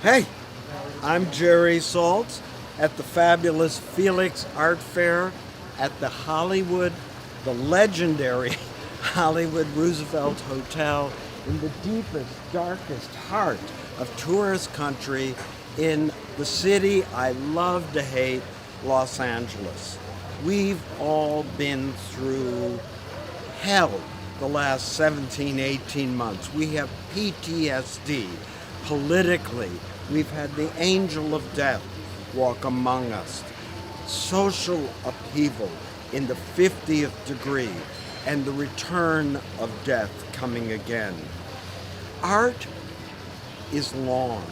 Hey, I'm Jerry Saltz at the fabulous Felix Art Fair at the legendary Hollywood Roosevelt Hotel in the deepest, darkest heart of tourist country in the city I love to hate, Los Angeles. We've all been through hell the last 17, 18 months. We have PTSD. Politically, we've had the angel of death walk among us. Social upheaval in the 50th degree, and the return of death coming again. Art is long.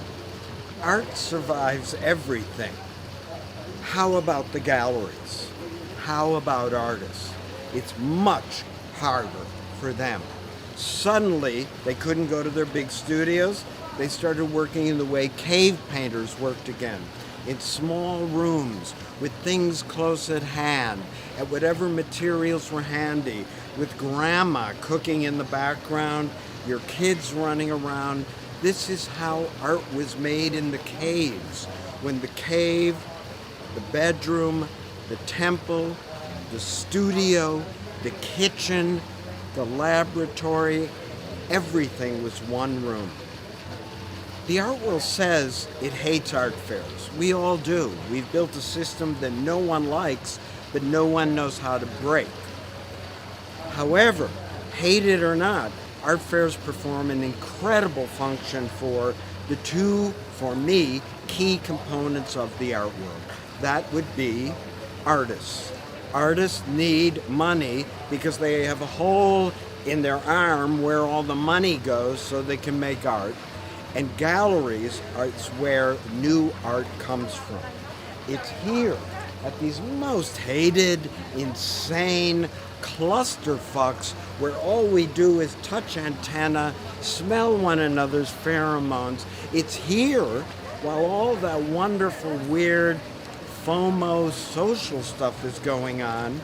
Art survives everything. How about the galleries? How about artists? It's much harder for them. Suddenly, they couldn't go to their big studios. They started working in the way cave painters worked again, in small rooms with things close at hand, at whatever materials were handy, with grandma cooking in the background, your kids running around. This is how art was made in the caves, when the cave, the bedroom, the temple, the studio, the kitchen, the laboratory, everything was one room. The art world says it hates art fairs. We all do. We've built a system that no one likes, but no one knows how to break. However, hate it or not, art fairs perform an incredible function for the two, for me, key components of the art world. That would be artists. Artists need money because they have a hole in their arm where all the money goes so they can make art. And galleries are where new art comes from. It's here at these most hated, insane clusterfucks where all we do is touch antenna, smell one another's pheromones. It's here while all that wonderful, weird, FOMO social stuff is going on.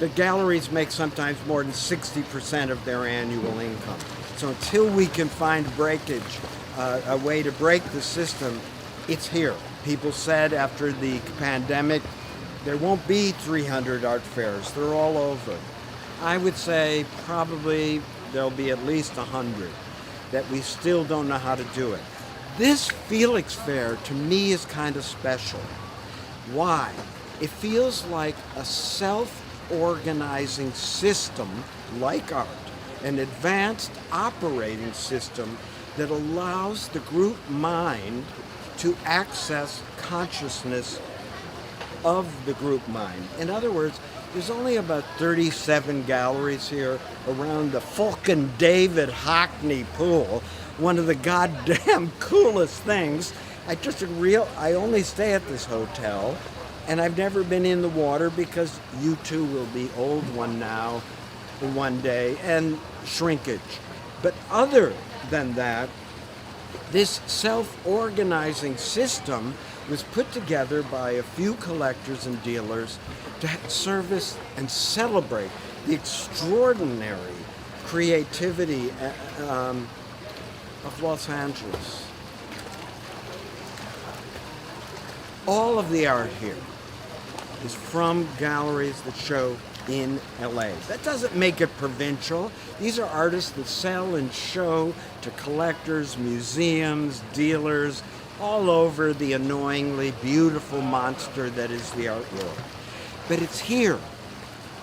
The galleries make sometimes more than 60% of their annual income. So until we can find a way to break the system, it's here. People said after the pandemic, there won't be 300 art fairs. They're all over. I would say probably there'll be at least 100, that we still don't know how to do it. This Felix Fair, to me, is kind of special. Why? It feels like a self-organizing system, like art, an advanced operating system that allows the group mind to access consciousness of the group mind. In other words, there's only about 37 galleries here around the fucking David Hockney pool, one of the goddamn coolest things. I only stay at this hotel, and I've never been in the water because you too will be old one day, and shrinkage. But other than that, this self-organizing system was put together by a few collectors and dealers to service and celebrate the extraordinary creativity of Los Angeles. All of the art here is from galleries that show in LA. That doesn't make it provincial. These are artists that sell and show to collectors, museums, dealers, all over the annoyingly beautiful monster that is the art world. But it's here,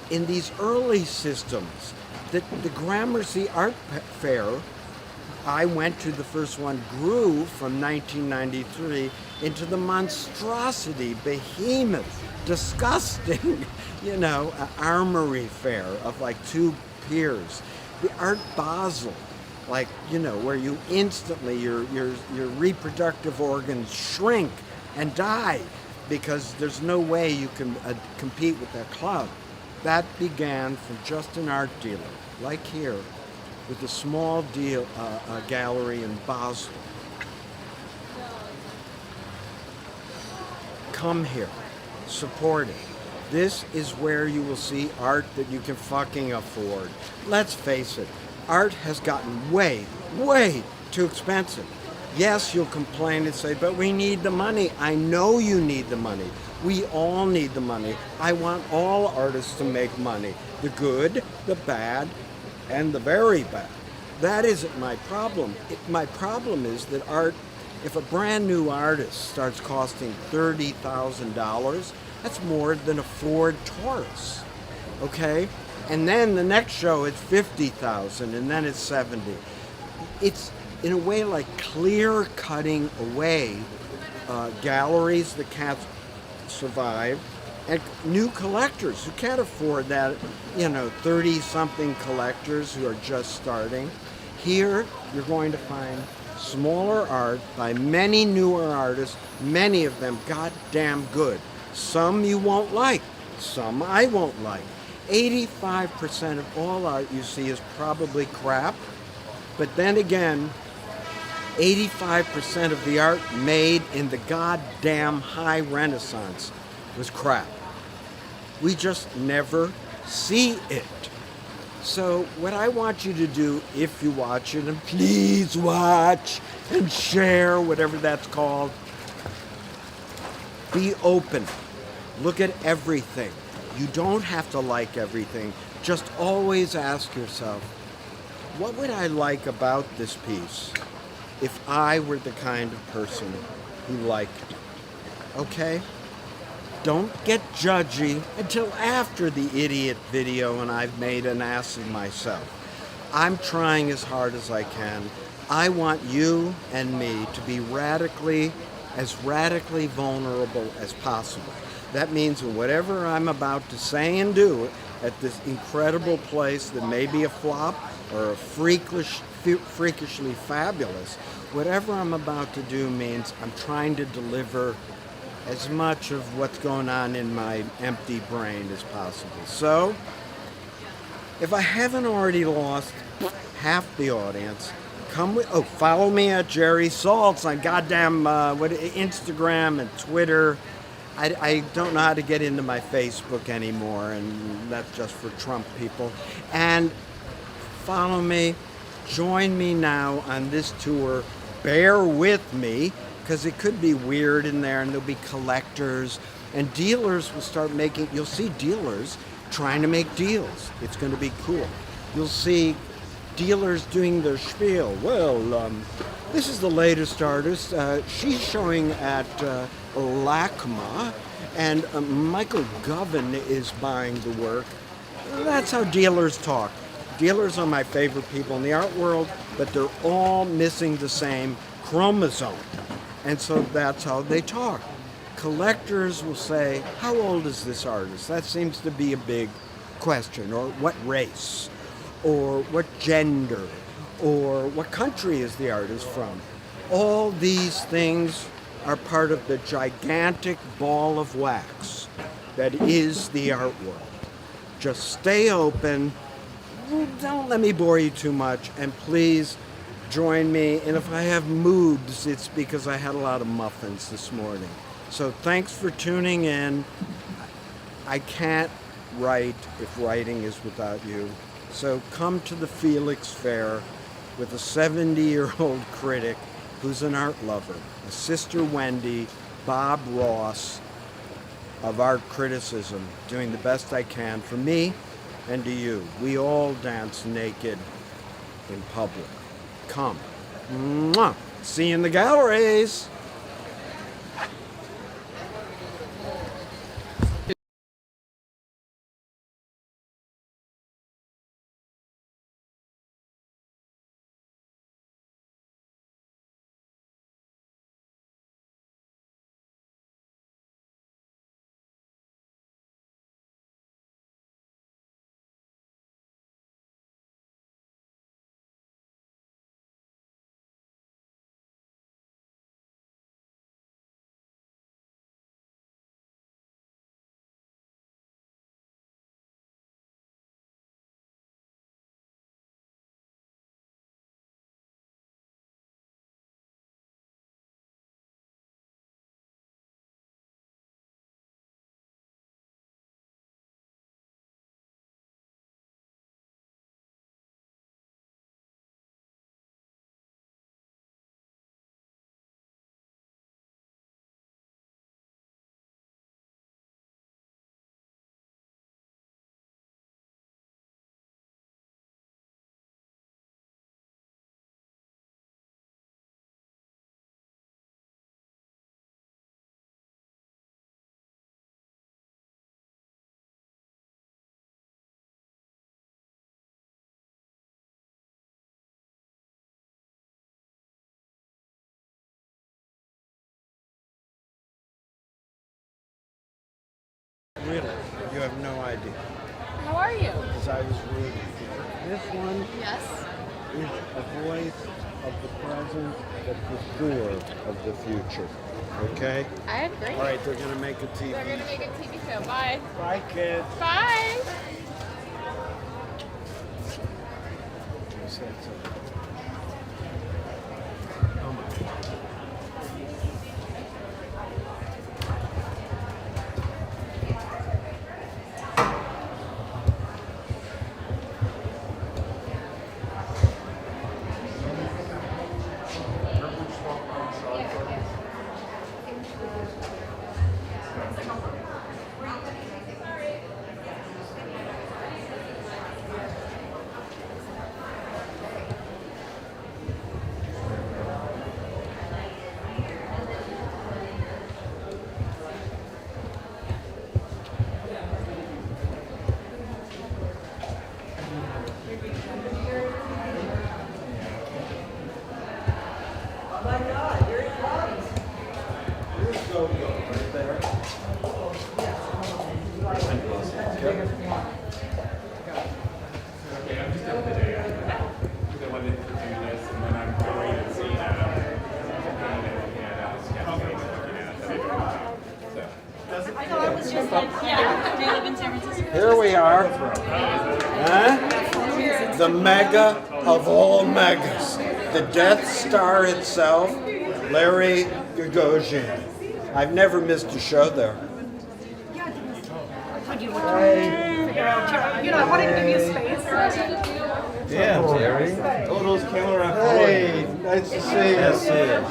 in these early systems, that the Gramercy Art Fair, I went to the first one, grew from 1993 into the monstrosity, behemoth, disgusting, armory fair of like 2 piers. The Art Basel, where you instantly, your reproductive organs shrink and die because there's no way you can compete with that club. That began from just an art dealer, like here, with a small gallery in Basel. Come here, support it. This is where you will see art that you can fucking afford. Let's face it, art has gotten way, way too expensive. Yes, you'll complain and say, but we need the money. I know you need the money. We all need the money. I want all artists to make money. The good, the bad, and the very bad. That isn't my problem. My problem is that art, if a brand new artist starts costing $30,000, that's more than a Ford Taurus. Okay? And then the next show it's 50,000 and then it's 70. It's in a way like clear cutting away galleries that can't survive and new collectors who can't afford that, 30 something collectors who are just starting. Here you're going to find smaller art by many newer artists, many of them goddamn good. Some you won't like, some I won't like. 85% of all art you see is probably crap, but then again, 85% of the art made in the goddamn high Renaissance was crap. We just never see it. So what I want you to do, if you watch it, and please watch and share, whatever that's called, be open. Look at everything. You don't have to like everything. Just always ask yourself, what would I like about this piece if I were the kind of person who liked it? Okay? Don't get judgy until after the idiot video and I've made an ass of myself. I'm trying as hard as I can. I want you and me to be as radically vulnerable as possible. That means whatever I'm about to say and do at this incredible place that may be a flop or a freakishly fabulous, whatever I'm about to do means I'm trying to deliver as much of what's going on in my empty brain as possible. So, if I haven't already lost half the audience, follow me at Jerry Saltz on goddamn Instagram and Twitter. I don't know how to get into my Facebook anymore, and that's just for Trump people. And follow me, join me now on this tour. Bear with me, because it could be weird in there, and there'll be collectors, and dealers will start you'll see dealers trying to make deals. It's going to be cool. You'll see dealers doing their spiel. Well, this is the latest artist. She's showing at LACMA, and Michael Govan is buying the work. That's how dealers talk. Dealers are my favorite people in the art world, but they're all missing the same chromosome. And so that's how they talk. Collectors will say, how old is this artist? That seems to be a big question. Or what race? Or what gender? Or what country is the artist from? All these things are part of the gigantic ball of wax that is the art world. Just stay open. Don't let me bore you too much. And please join me. And if I have moobs, it's because I had a lot of muffins this morning. So thanks for tuning in. I can't write if writing is without you. So come to the Felix Fair with a 70-year-old critic who's an art lover, a Sister Wendy, Bob Ross of art criticism, doing the best I can for me and to you. We all dance naked in public. Come. Mwah. See you in the galleries. have no idea. How are you? Because I was rooting for it. This one Yes. is a voice of the present, but the tour of the future. Okay? I agree. All right, they're going to make a TV. They're going to make a TV show. Bye. Bye, kids. Bye. Here we are. Huh? The mega of all megas. The Death Star itself, Larry Gagosian. I've never missed a show there. You know, I wanted to give you space. Yeah, Jerry. Oh, those camera. Hey, nice to see you. Yes, yes.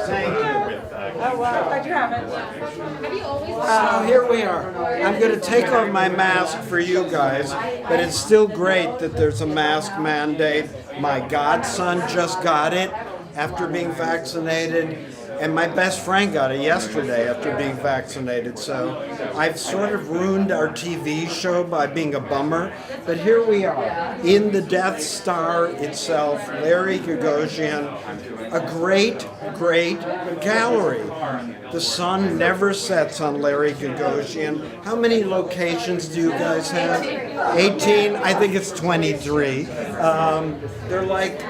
Thank you. Oh, wow. Glad you have it. So here we are. I'm going to take off my mask for you guys, but it's still great that there's a mask mandate. My godson just got it after being vaccinated, and my best friend got it yesterday after being vaccinated. So I've sort of ruined our TV show by being a bummer, but here we are in the Death Star itself, Larry Gagosian, a great, great gallery. The sun never sets on Larry Gagosian. How many locations do you guys have? 18? I think it's 23. They're like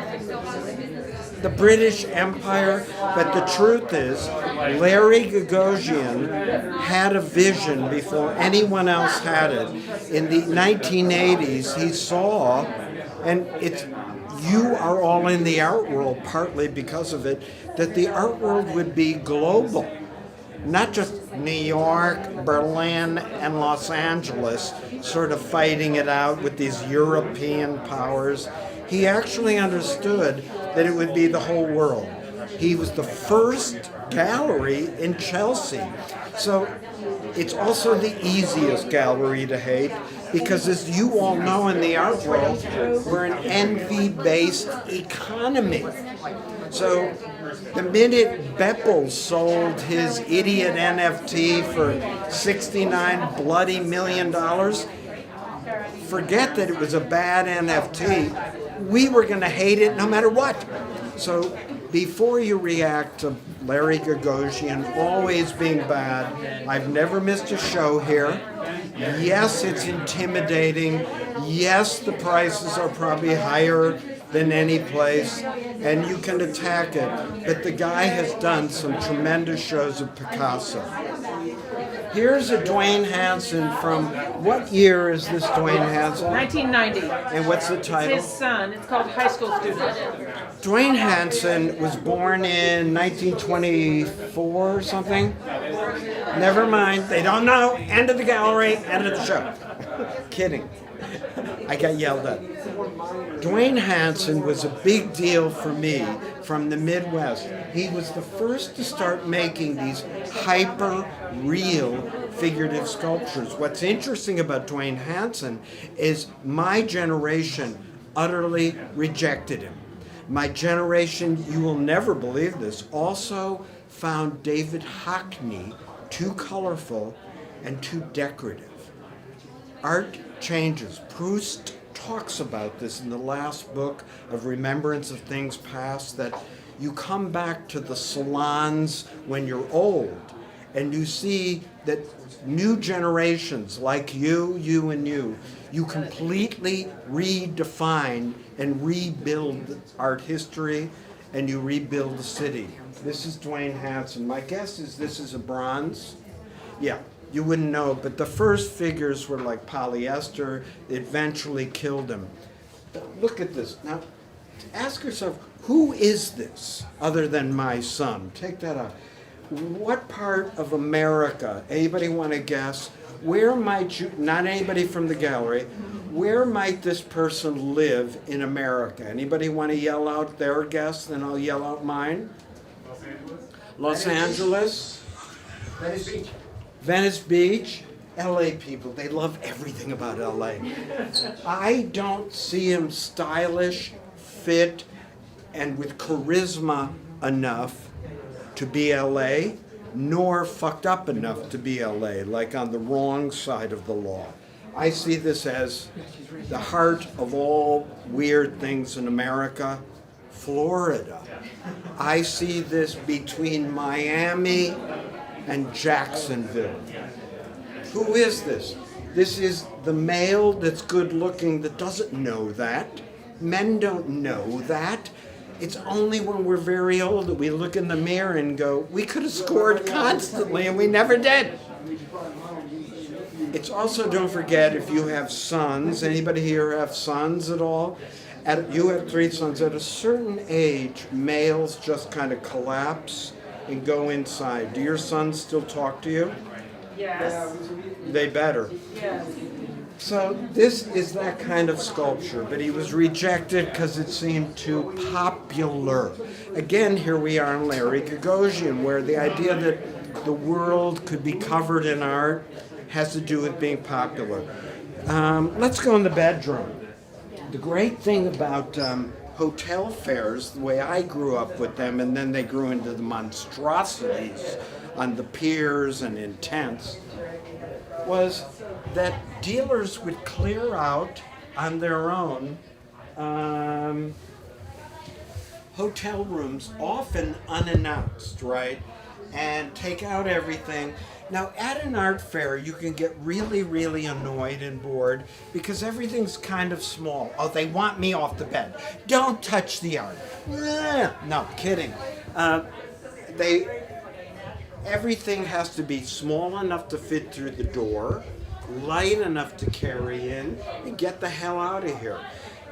the British Empire, but the truth is, Larry Gagosian had a vision before anyone else had it. In the 1980s, he saw, and you are all in the art world partly because of it, that the art world would be global. Not just New York, Berlin, and Los Angeles sort of fighting it out with these European powers. He actually understood that it would be the whole world. He was the first gallery in Chelsea. So it's also the easiest gallery to hate because, as you all know in the art world, we're an envy-based economy. So the minute Beppel sold his idiot NFT for $69 bloody million, forget that it was a bad NFT. We were going to hate it no matter what. So before you react to Larry Gagosian always being bad, I've never missed a show here. Yes, it's intimidating. Yes, the prices are probably higher than any place, and you can attack it. But the guy has done some tremendous shows of Picasso. Here's a Dwayne Hansen from, what year is this Dwayne Hansen? 1990. And what's the title? His son. It's called High School Student. Dwayne Hansen was born in 1924 or something. Never mind, they don't know. End of the gallery, end of the show. Kidding. I got yelled at. Dwayne Hansen was a big deal for me from the Midwest. He was the first to start making these hyper-real figurative sculptures. What's interesting about Dwayne Hansen is my generation utterly rejected him. My generation, you will never believe this, also found David Hockney too colorful and too decorative. Art changes. Proust talks about this in the last book of Remembrance of Things Past, that You come back to the salons when you're old, and you see that new generations like you, and you completely redefine and rebuild art history, and you rebuild the city. This is Dwayne Hanson. My guess is this is a bronze. Yeah, you wouldn't know, but the first figures were like polyester. It eventually killed him. But look at this. Now, ask yourself, who is this other than my son? Take that out. What part of America, anybody want to guess? Where might you, not anybody from the gallery, where might this person live in America? Anybody want to yell out their guess? Then I'll yell out mine. Los Angeles? Venice Beach. Venice Beach? LA people, they love everything about LA. I don't see him stylish, fit, and with charisma enough to be LA, nor fucked up enough to be LA, like on the wrong side of the law. I see this as the heart of all weird things in America, Florida. I see this between Miami and Jacksonville. Who is this? This is the male that's good looking that doesn't know that. Men don't know that. It's only when we're very old that we look in the mirror and go, we could have scored constantly and we never did. It's also, don't forget, if you have sons, anybody here have sons at all? You have 3 sons. At a certain age, males just kind of collapse and go inside. Do your sons still talk to you? Yes. They better. Yes. So this is that kind of sculpture, but he was rejected because it seemed too popular. Again, here we are in Larry Gagosian, where the idea that the world could be covered in art has to do with being popular. Let's go in the bedroom. The great thing about hotel fairs, the way I grew up with them, and then they grew into the monstrosities on the piers and in tents, was that dealers would clear out on their own hotel rooms, often unannounced, right? And take out everything. Now, at an art fair, you can get really, really annoyed and bored because everything's kind of small. Oh, they want me off the bed. Don't touch the art. No, kidding. Everything has to be small enough to fit through the door, light enough to carry in, and get the hell out of here.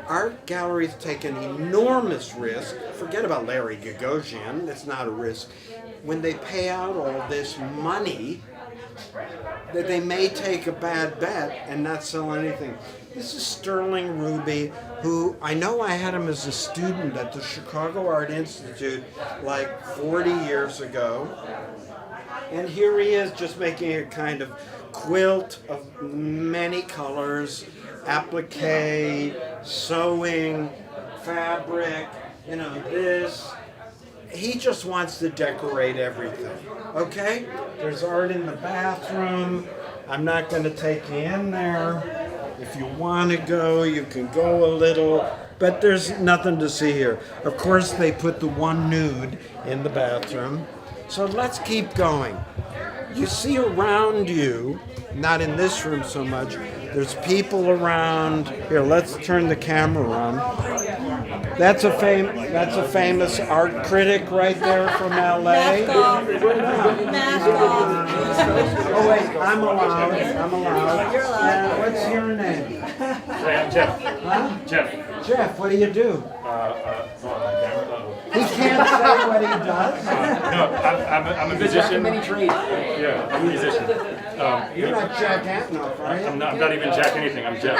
Art galleries take an enormous risk. Forget about Larry Gagosian, it's not a risk. When they pay out all this money, that they may take a bad bet and not sell anything. This is Sterling Ruby, who I know I had him as a student at the Chicago Art Institute like 40 years ago. And here he is just making a kind of quilt of many colors, applique, sewing, fabric, this. He just wants to decorate everything, okay? There's art in the bathroom. I'm not going to take you in there. If you want to go, you can go a little, but there's nothing to see here. Of course, they put the one nude in the bathroom. So let's keep going. You see around you, not in this room so much, there's people around. Here, let's turn the camera on. That's a famous art critic right there from LA. Mask off. Oh wait, I'm allowed. You're allowed. What's your name? I'm Jeff. Huh? Jeff. Jeff, what do you do? He can't say what he does. No, I'm a musician. Many trades. Yeah, I'm a musician. You're not Jack Antonoff, are you? I'm not even Jack anything. I'm Jeff.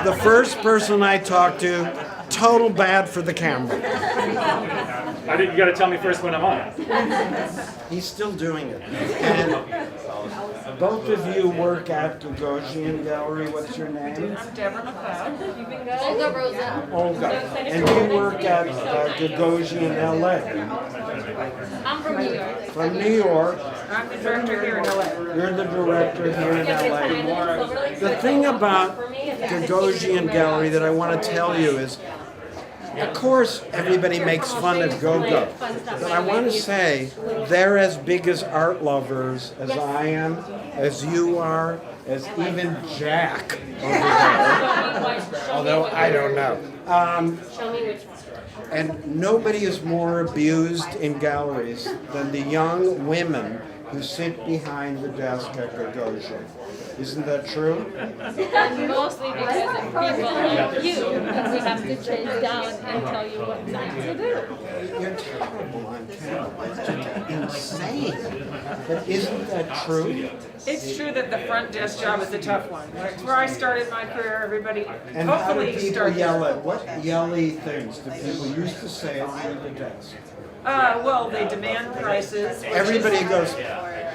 The first person I talked to, total bad for the camera. You got to tell me first when I'm on. He's still doing it. And both of you work at Gagosian Gallery. What's your name? Deborah McLeod. Olga Rosa. Olga. And you work at Gagosian LA. I'm from New York. From New York. I'm the director here in LA. You're the director here in LA. The thing about Gagosian Gallery that I want to tell you is Of course, everybody makes fun of go-go, but I want to say they're as big as art lovers as I am, as you are, as even Jack over there. Although I don't know. Show me which one. And nobody is more abused in galleries than the young women who sit behind the desk at Gagosian. Isn't that true? And mostly because of people like you, who we have to chase down and tell you what not to do. You're terrible on camera. It's just insane. But isn't that true? It's true that the front desk job is a tough one. It's where I started my career. Everybody And how do hopefully people started. yell at? What yelly things do people used to say at the desk? Well, they demand prices. Everybody goes,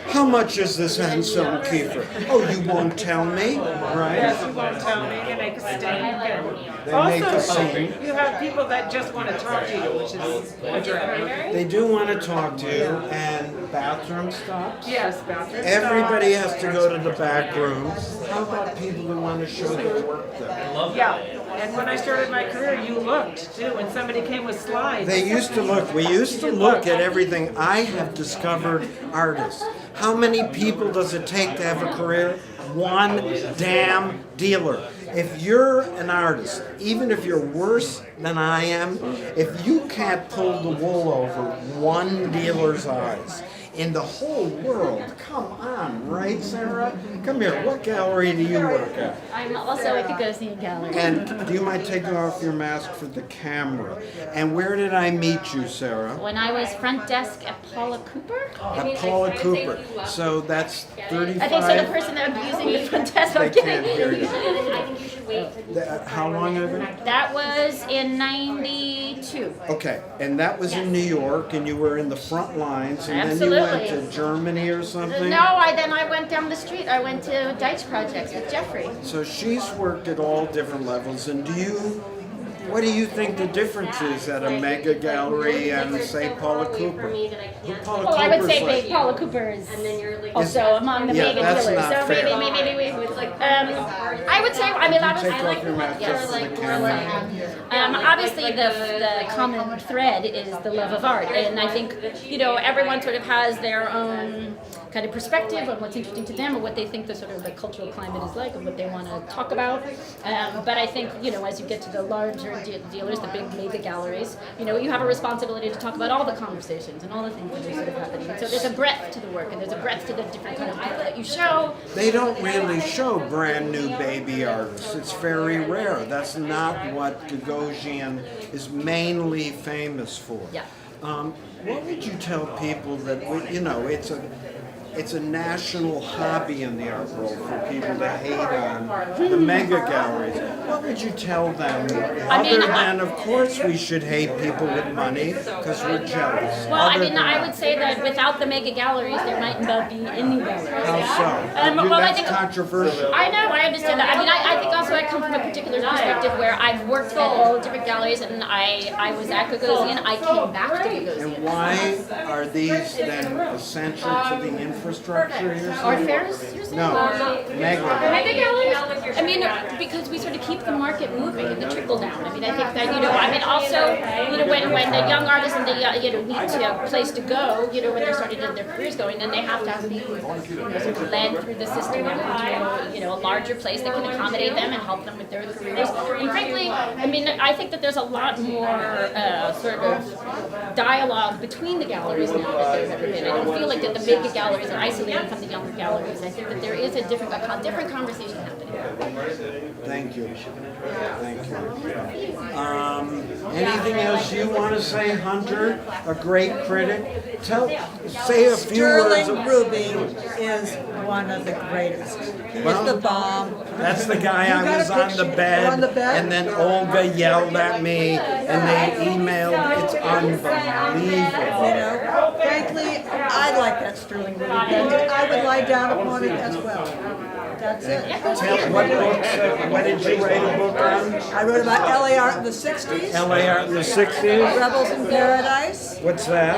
how much is this Anselm Kiefer? Oh, you won't tell me, Yes, right? you won't tell me. They make a stink. They make a Also, scene. you have people that just want to talk to you, which is a drag. They do want to talk to you, and bathroom stops. Yes, bathroom Everybody stops. has to go to the back room. How about people who want to show their work there? Yeah, and when I started my career, you looked too. When somebody came with slides. They used to look. We used to look at everything. I have discovered artists. How many people does it take to have a career? One damn dealer. If you're an artist, even if you're worse than I am, if you can't pull the wool over one dealer's eyes in the whole world, come on, right, Sarah? Come here. What gallery do you work at? I'm also at the Gagosian Gallery. And do you mind taking off your mask for the camera? And where did I meet you, Sarah? When I was front desk at Paula Cooper. At Paula Cooper. So that's 35. I think so. The person that abusing the front desk. I'm They can't hear kidding. you. I think you should wait. How long have you? That was in '92. Okay, and that was in New York, and you were in the front lines, and then Absolutely. you went to Germany or something? No, then I went down the street. I went to Deitch Projects with Jeffrey. So she's worked at all different levels, and what do you think the difference is at a mega gallery and, say, Paula Cooper? Who Paula Well, I would Cooper's say like? big Paula Cooper is also among the Yeah, mega that's killers. not So fair. maybe we would I would say, I mean, obviously, Take off your mask just for the camera. obviously the common thread is the love of art, and I think everyone sort of has their own kind of perspective on what's interesting to them or what they think the sort of the cultural climate is like and what they want to talk about. But I think as you get to the larger dealers, the big mega galleries, you have a responsibility to talk about all the conversations and all the things that are sort of happening. And so there's a breadth to the work and there's a breadth to the different kind of people that you show. They don't really show brand new baby artists. It's very rare. That's not what Gagosian is mainly famous for. Yeah. What would you tell people that it's a national hobby in the art world for people to hate on the mega galleries? What would you tell them other than, of course, we should hate people with money because we're jealous? Well, I would say that without the mega galleries, there might not be any galleries. How so? Well, I That's think controversial. I know, I understand that. I think also I come from a particular perspective where I've worked at all different galleries, and I was at Gagosian. I came back to Gagosian. And why are these then essential to the infrastructure you're Art saying? fairs, you're saying? No, mega. Mega galleries? I mean, because we sort of keep the market moving and the trickle down. I mean, I think that, also, when the young artists and the, need to a place to go, when they're starting their careers going, then they have to have be, sort of led through the system into, a larger place that can accommodate them and help them with their careers. And frankly, I think that there's a lot more sort of dialogue between the galleries now that there's ever been. I don't feel like that the big galleries are isolated from the younger galleries. I think that there is a different conversation happening. Thank you. Thank you. Anything else you want to say, Hunter? A great critic? Say a few words. Sterling Ruby is one of the greatest. He Well, is the bomb. That's the guy You I got a was on picture the bed, on the bed? and then Olga yelled at me, and they emailed. It's unbelievable. Frankly, I like that Sterling Ruby bed. I would lie down upon it as well. That's it. Tell what books, what did you write a book on? I wrote about LA art in the 60s, LA art in the 60s? Rebels in Paradise, What's that?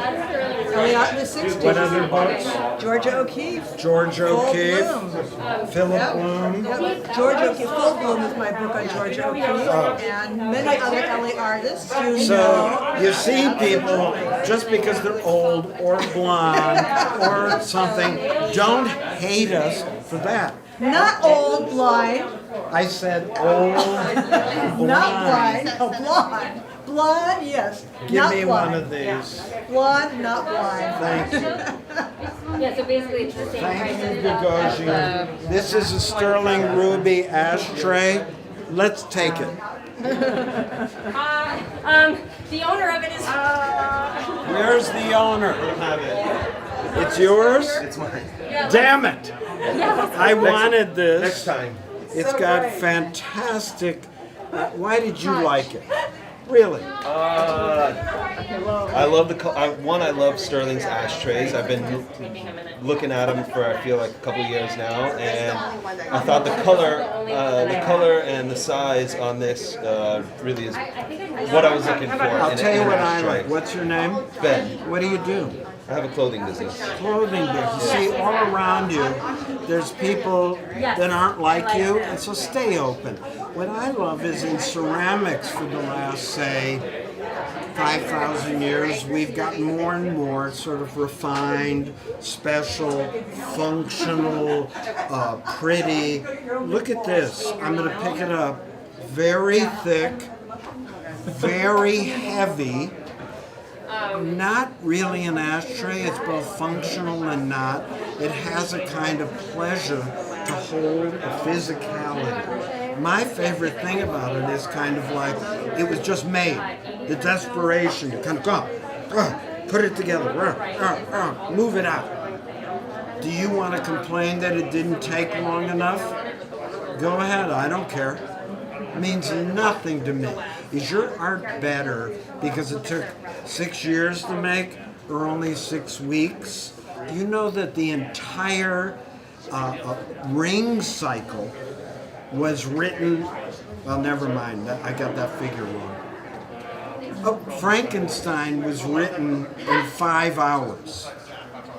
LA art in the 60s. What other books? Georgia O'Keeffe. George O'Keeffe, Bloom. Philip Yep. Bloom. Yep. George O'Keeffe, Full Bloom is my book on George O'Keeffe, and many other LA artists you So know. you see people, just because they're old or blonde or something, don't hate us for that. Not old, blind, I said old, not blind. blind, oh, blonde. Blonde, yes. Give not me blind. one of these. Blonde, not blind. Thank you. Yeah, so basically it's the same price Thank you, as Gagosian. This is a sterling ruby ashtray. Let's take it. the owner of it is. Where's the owner? Have it. It's yours? It's mine. Damn it! I wanted this. Next time. It's got fantastic. Why did you like it? Really? I love the one. I love Sterling's ashtrays. I've been looking at them for I feel like a couple years now, and I thought the color and the size on this really is what I was looking for. I'll tell you in an what I ashtray. like. What's your name? Ben. What do you do? I have a clothing business. Clothing business. See, all around you, there's people that aren't like you, and so stay open. What I love is in ceramics for the last, say, 5,000 years, we've gotten more and more sort of refined, special, functional, pretty. Look at this. I'm going to pick it up. Very thick, very heavy. Not really an ashtray, it's both functional and not. It has a kind of pleasure to hold a physicality. My favorite thing about it is kind of like it was just made. The desperation to kind of go, put it together, move it out. Do you want to complain that it didn't take long enough? Go ahead, I don't care. It means nothing to me. Is your art better because it took 6 years to make or only 6 weeks? Do you know that the entire ring cycle was written, well, never mind, I got that figure wrong. Oh, Frankenstein was written in 5 hours.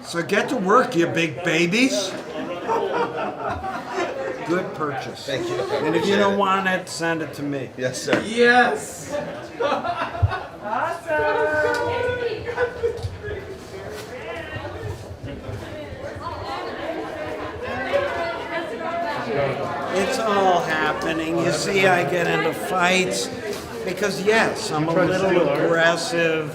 So get to work, you big babies. Good purchase. Thank you. And if you don't want it, send it to me. Yes, sir. Yes. It's all happening. You see, I get into fights because, yes, I'm a little aggressive.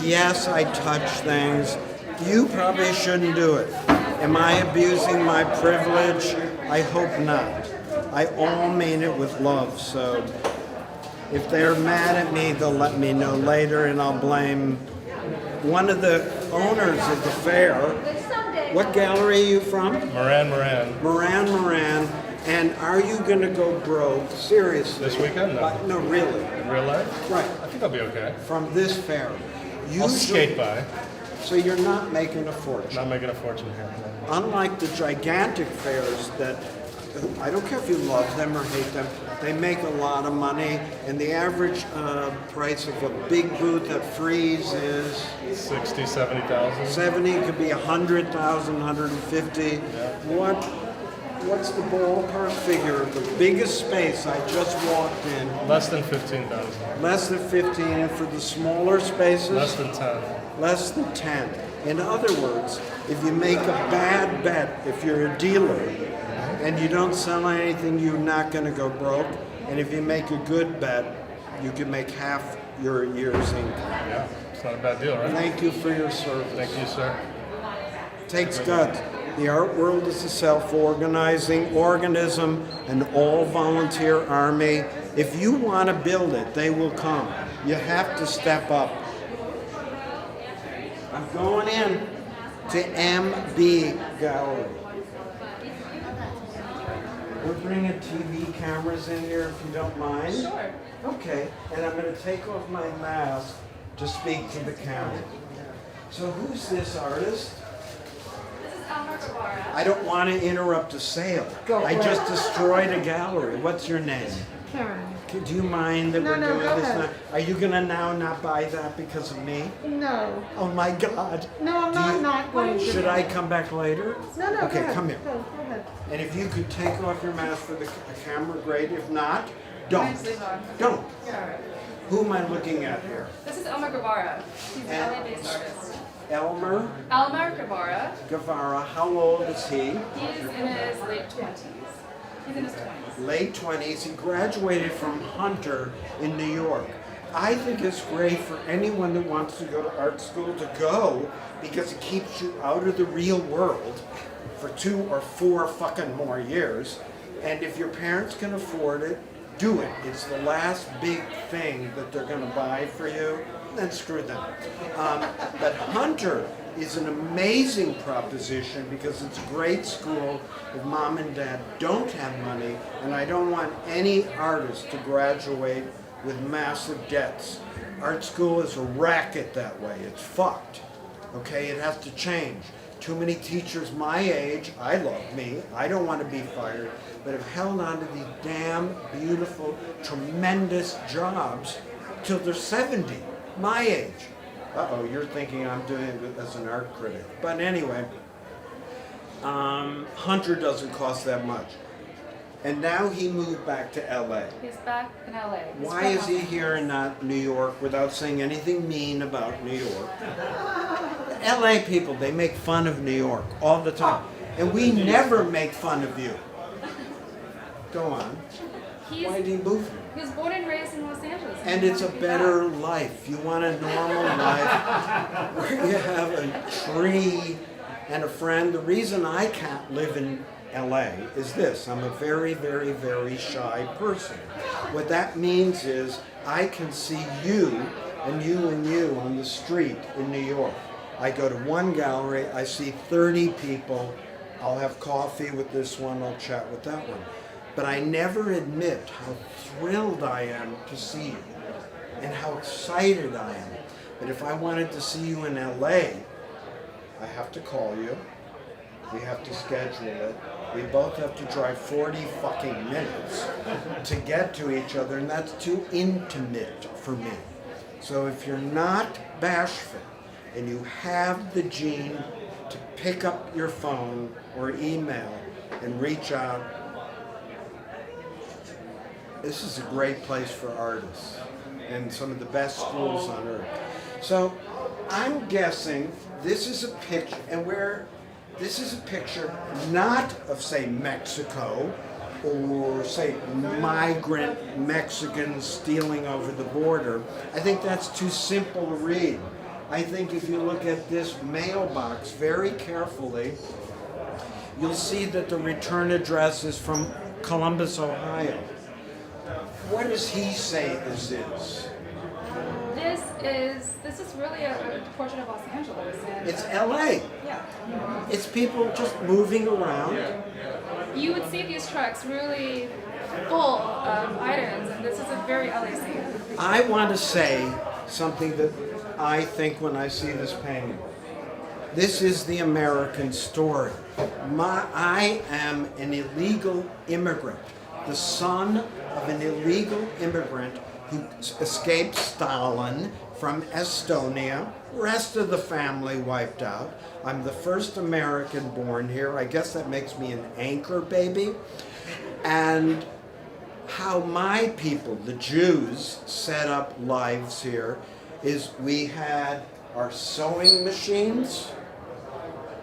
Yes, I touch things. You probably shouldn't do it. Am I abusing my privilege? I hope not. I all mean it with love, so if they're mad at me, they'll let me know later, and I'll blame one of the owners of the fair. What gallery are you from? Moran. Moran. And are you going to go broke? Seriously. This weekend? No. No, really. Real life? Right. I think I'll be okay. From this fair. I'll skate by. So you're not making a fortune. Not making a fortune here. Unlike the gigantic fairs that, I don't care if you love them or hate them, they make a lot of money, and the average price of a big booth at Frieze is 60, 70,000. 70, could be 100,000, 150. What's the ballpark figure of the biggest space I just walked in? Less than 15,000. Less than 15, and for the smaller spaces? Less than 10. Less than 10. In other words, if you make a bad bet, if you're a dealer, and you don't sell anything, you're not going to go broke. And if you make a good bet, you can make half your year's income. Yeah, it's not a bad deal, right? Thank you for your service. Thank you, sir. Takes guts. The art world is a self-organizing organism, an all-volunteer army. If you want to build it, they will come. You have to step up. I'm going in to MB Gallery. We're bringing TV cameras in here if you don't mind. Sure. Okay, and I'm going to take off my mask to speak to the camera. So who's this artist? This is I don't want to interrupt a sale. I just destroyed a gallery. What's your name? Karen. Do you mind that we're no, doing go this ahead. now? Are you gonna now not buy that because of me? No. Oh my God. No, I'm not going to. Should I come back later? No, go Okay, ahead. come here. Go ahead. And if you could take off your mask for the camera, great. If not, don't. Don't. Who am I looking at here? This is Elmer Guevara. He's an And- LA-based artist. Elmer Elmer Guevara. Guevara. How old is he? He's in his late 20s. He's in his 20s. Late 20s. He graduated from Hunter in New York. I think it's great for anyone that wants to go to art school to go because it keeps you out of the real world for 2 or 4 fucking more years. And if your parents can afford it, do it. It's the last big thing that they're going to buy for you. Then screw them. But Hunter is an amazing proposition because it's a great school if mom and dad don't have money, and I don't want any artist to graduate with massive debts. Art school is a racket that way. It's fucked. Okay, it has to change. Too many teachers my age, I love me, I don't want to be fired, but have held on to these damn beautiful, tremendous jobs till they're 70, my age. Uh-oh, you're thinking I'm doing it as an art critic. But anyway, Hunter doesn't cost that much. And now he moved back to LA. He's back in LA. He's Why from is he LA. here and not New York without saying anything mean about New York? LA people, they make fun of New York all the time. And we never make fun of you. Go on. He's, Why did he move here? he was born and raised in Los Angeles. And he it's a wants to be better back. life. You want a normal life where you have a tree and a friend. The reason I can't live in LA is this. I'm a very, very, very shy person. What that means is I can see you and you on the street in New York. I go to one gallery, I see 30 people. I'll have coffee with this one, I'll chat with that one. But I never admit how thrilled I am to see you and how excited I am. But if I wanted to see you in LA, I have to call you. We have to schedule it. We both have to drive 40 fucking minutes to get to each other, and that's too intimate for me. So if you're not bashful and you have the gene to pick up your phone or email and reach out, this is a great place for artists and some of the best schools on earth. So I'm guessing this is a picture, and this is a picture not of, say, Mexico or, say, migrant Mexicans stealing over the border. I think that's too simple to read. I think if you look at this mailbox very carefully, you'll see that the return address is from Columbus, Ohio. What does he say this is? This is really a portion of Los Angeles. And, It's LA. yeah. It's people just moving around. You would see these trucks really full of items, and this is a very LA scene. I want to say something that I think when I see this painting. This is the American story. I am an illegal immigrant, the son of an illegal immigrant who escaped Stalin from Estonia. Rest of the family wiped out. I'm the first American born here. I guess that makes me an anchor baby. And how my people, the Jews, set up lives here is we had our sewing machines,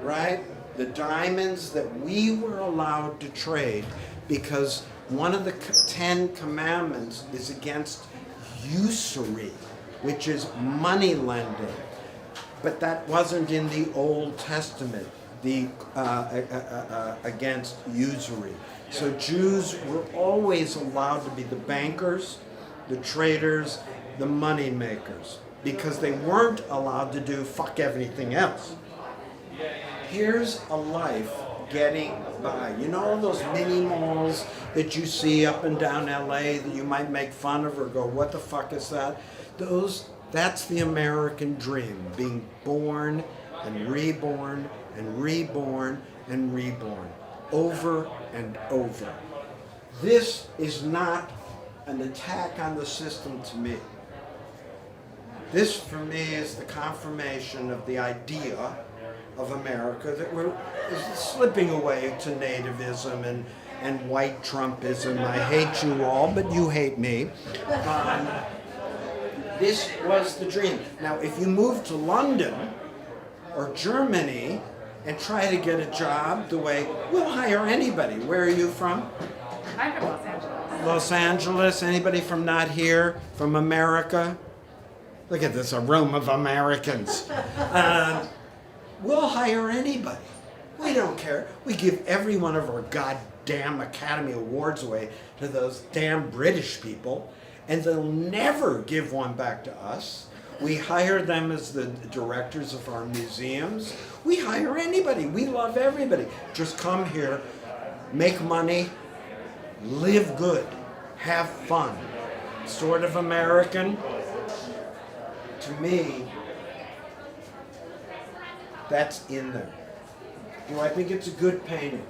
right? The diamonds that we were allowed to trade because one of the 10 commandments is against usury, which is money lending. But that wasn't in the Old Testament, against usury. So Jews were always allowed to be the bankers, the traders, the money makers, because they weren't allowed to do fuck everything else. Here's a life getting by. You know those mini malls that you see up and down LA that you might make fun of or go, what the fuck is that? That's the American dream, being born and reborn and reborn over and over. This is not an attack on the system to me. This, for me, is the confirmation of the idea of America that we're slipping away to nativism and white Trumpism. I hate you all, but you hate me. This was the dream. Now, if you move to London or Germany and try to get a job the way, we'll hire anybody. Where are you from? I'm from Los Angeles. Los Angeles? Anybody from not here? From America? Look at this, a room of Americans. We'll hire anybody. We don't care. We give every one of our goddamn Academy Awards away to those damn British people, and they'll never give one back to us. We hire them as the directors of our museums. We hire anybody. We love everybody. Just come here, make money, live good, have fun. Sort of American. To me, that's in there. Do I think it's a good painting?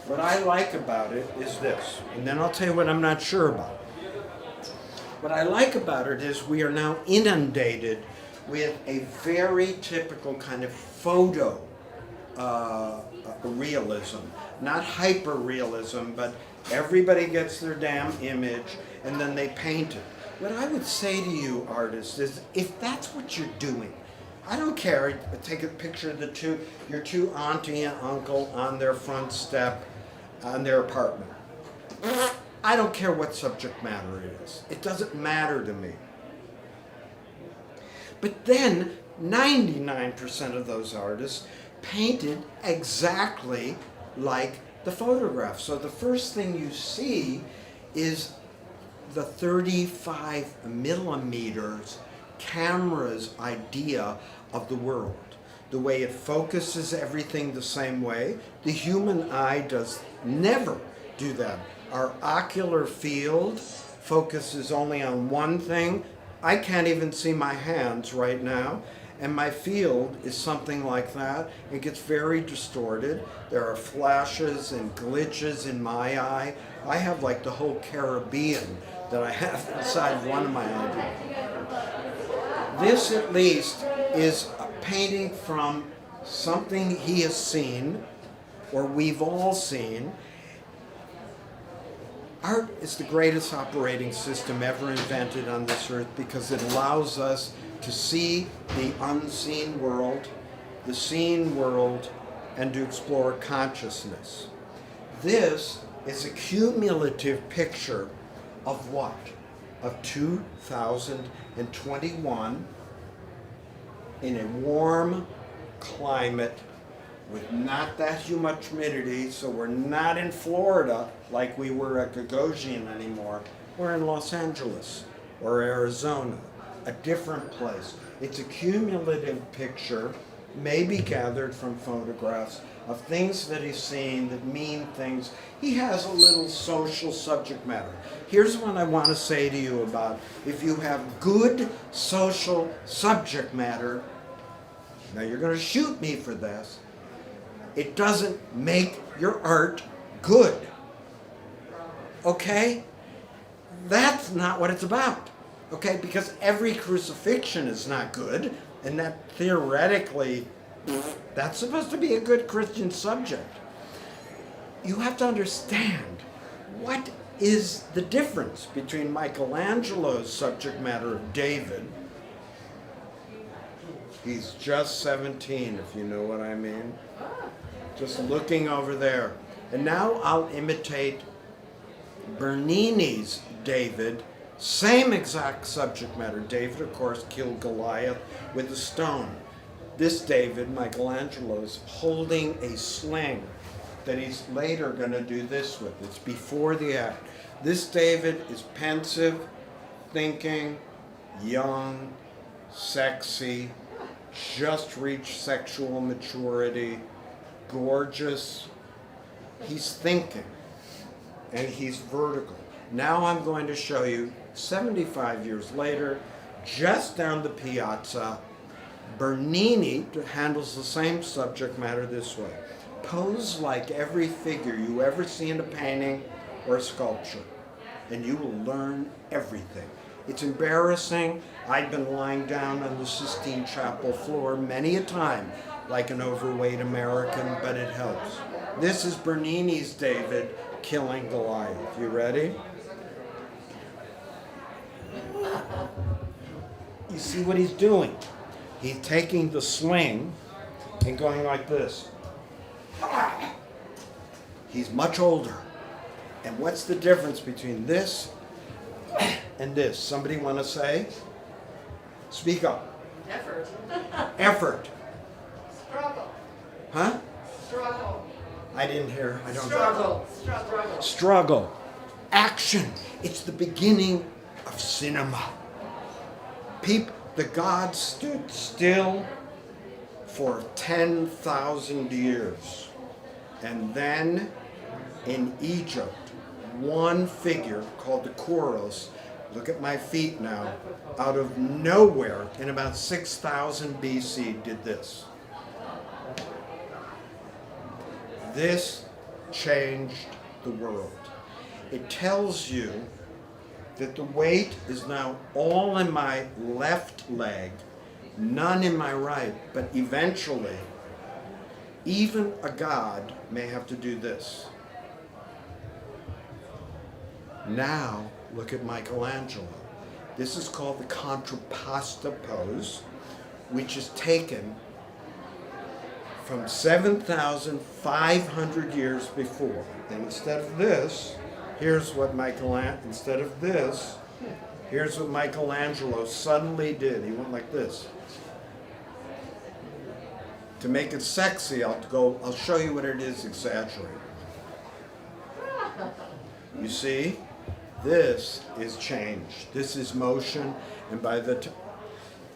What I like about it is this, and then I'll tell you what I'm not sure about. What I like about it is we are now inundated with a very typical kind of photo realism. Not hyper-realism, but everybody gets their damn image and then they paint it. What I would say to you, artists, is if that's what you're doing, I don't care. Take a picture of your two auntie and uncle on their front step on their apartment. I don't care what subject matter it is. It doesn't matter to me. But then 99% of those artists painted exactly like the photograph. So the first thing you see is the 35 millimeters camera's idea of the world. The way it focuses everything the same way. The human eye does never do that. Our ocular field focuses only on one thing. I can't even see my hands right now, and my field is something like that. It gets very distorted. There are flashes and glitches in my eye. I have like the whole Caribbean that I have inside one of my eyes. This, at least, is a painting from something he has seen, or we've all seen. Art is the greatest operating system ever invented on this earth because it allows us to see the unseen world, the seen world, and to explore consciousness. This is a cumulative picture of what? Of 2021 in a warm climate with not that much humidity, so we're not in Florida like we were at Gagosian anymore. We're in Los Angeles or Arizona, a different place. It's a cumulative picture, maybe gathered from photographs of things that he's seen that mean things. He has a little social subject matter. Here's what I want to say to you about if you have good social subject matter, now you're going to shoot me for this, it doesn't make your art good. Okay? That's not what it's about. Okay? Because every crucifixion is not good, and that theoretically, that's supposed to be a good Christian subject. You have to understand what is the difference between Michelangelo's subject matter of David. He's just 17, if you know what I mean. Just looking over there. And now I'll imitate Bernini's David, same exact subject matter. David, of course, killed Goliath with a stone. This David, Michelangelo, is holding a sling that he's later going to do this with. It's before the act. This David is pensive, thinking, young, sexy, just reached sexual maturity, gorgeous. He's thinking, and he's vertical. Now I'm going to show you, 75 years later, just down the piazza, Bernini handles the same subject matter this way. Pose like every figure you ever see in a painting or a sculpture, and you will learn everything. It's embarrassing. I've been lying down on the Sistine Chapel floor many a time like an overweight American, but it helps. This is Bernini's David killing Goliath. You ready? You see what he's doing? He's taking the sling and going like this. He's much older. And what's the difference between this and this? Somebody want to say? Speak up. Effort. Effort. Struggle. Huh? Struggle. I didn't hear. I don't Struggle. Struggle. Action. It's the beginning of cinema. The gods stood still for 10,000 years. And then in Egypt, one figure called the Kouros, look at my feet now, out of nowhere in about 6,000 BC did this. This changed the world. It tells you that the weight is now all in my left leg, none in my right, but eventually, even a god may have to do this. Now, look at Michelangelo. This is called the contrapposta pose, which is taken from 7,500 years before. And instead of this, here's what Michelangelo suddenly did. He went like this. To make it sexy, I'll show you what it is exaggerated. You see? This is change. This is motion. And by the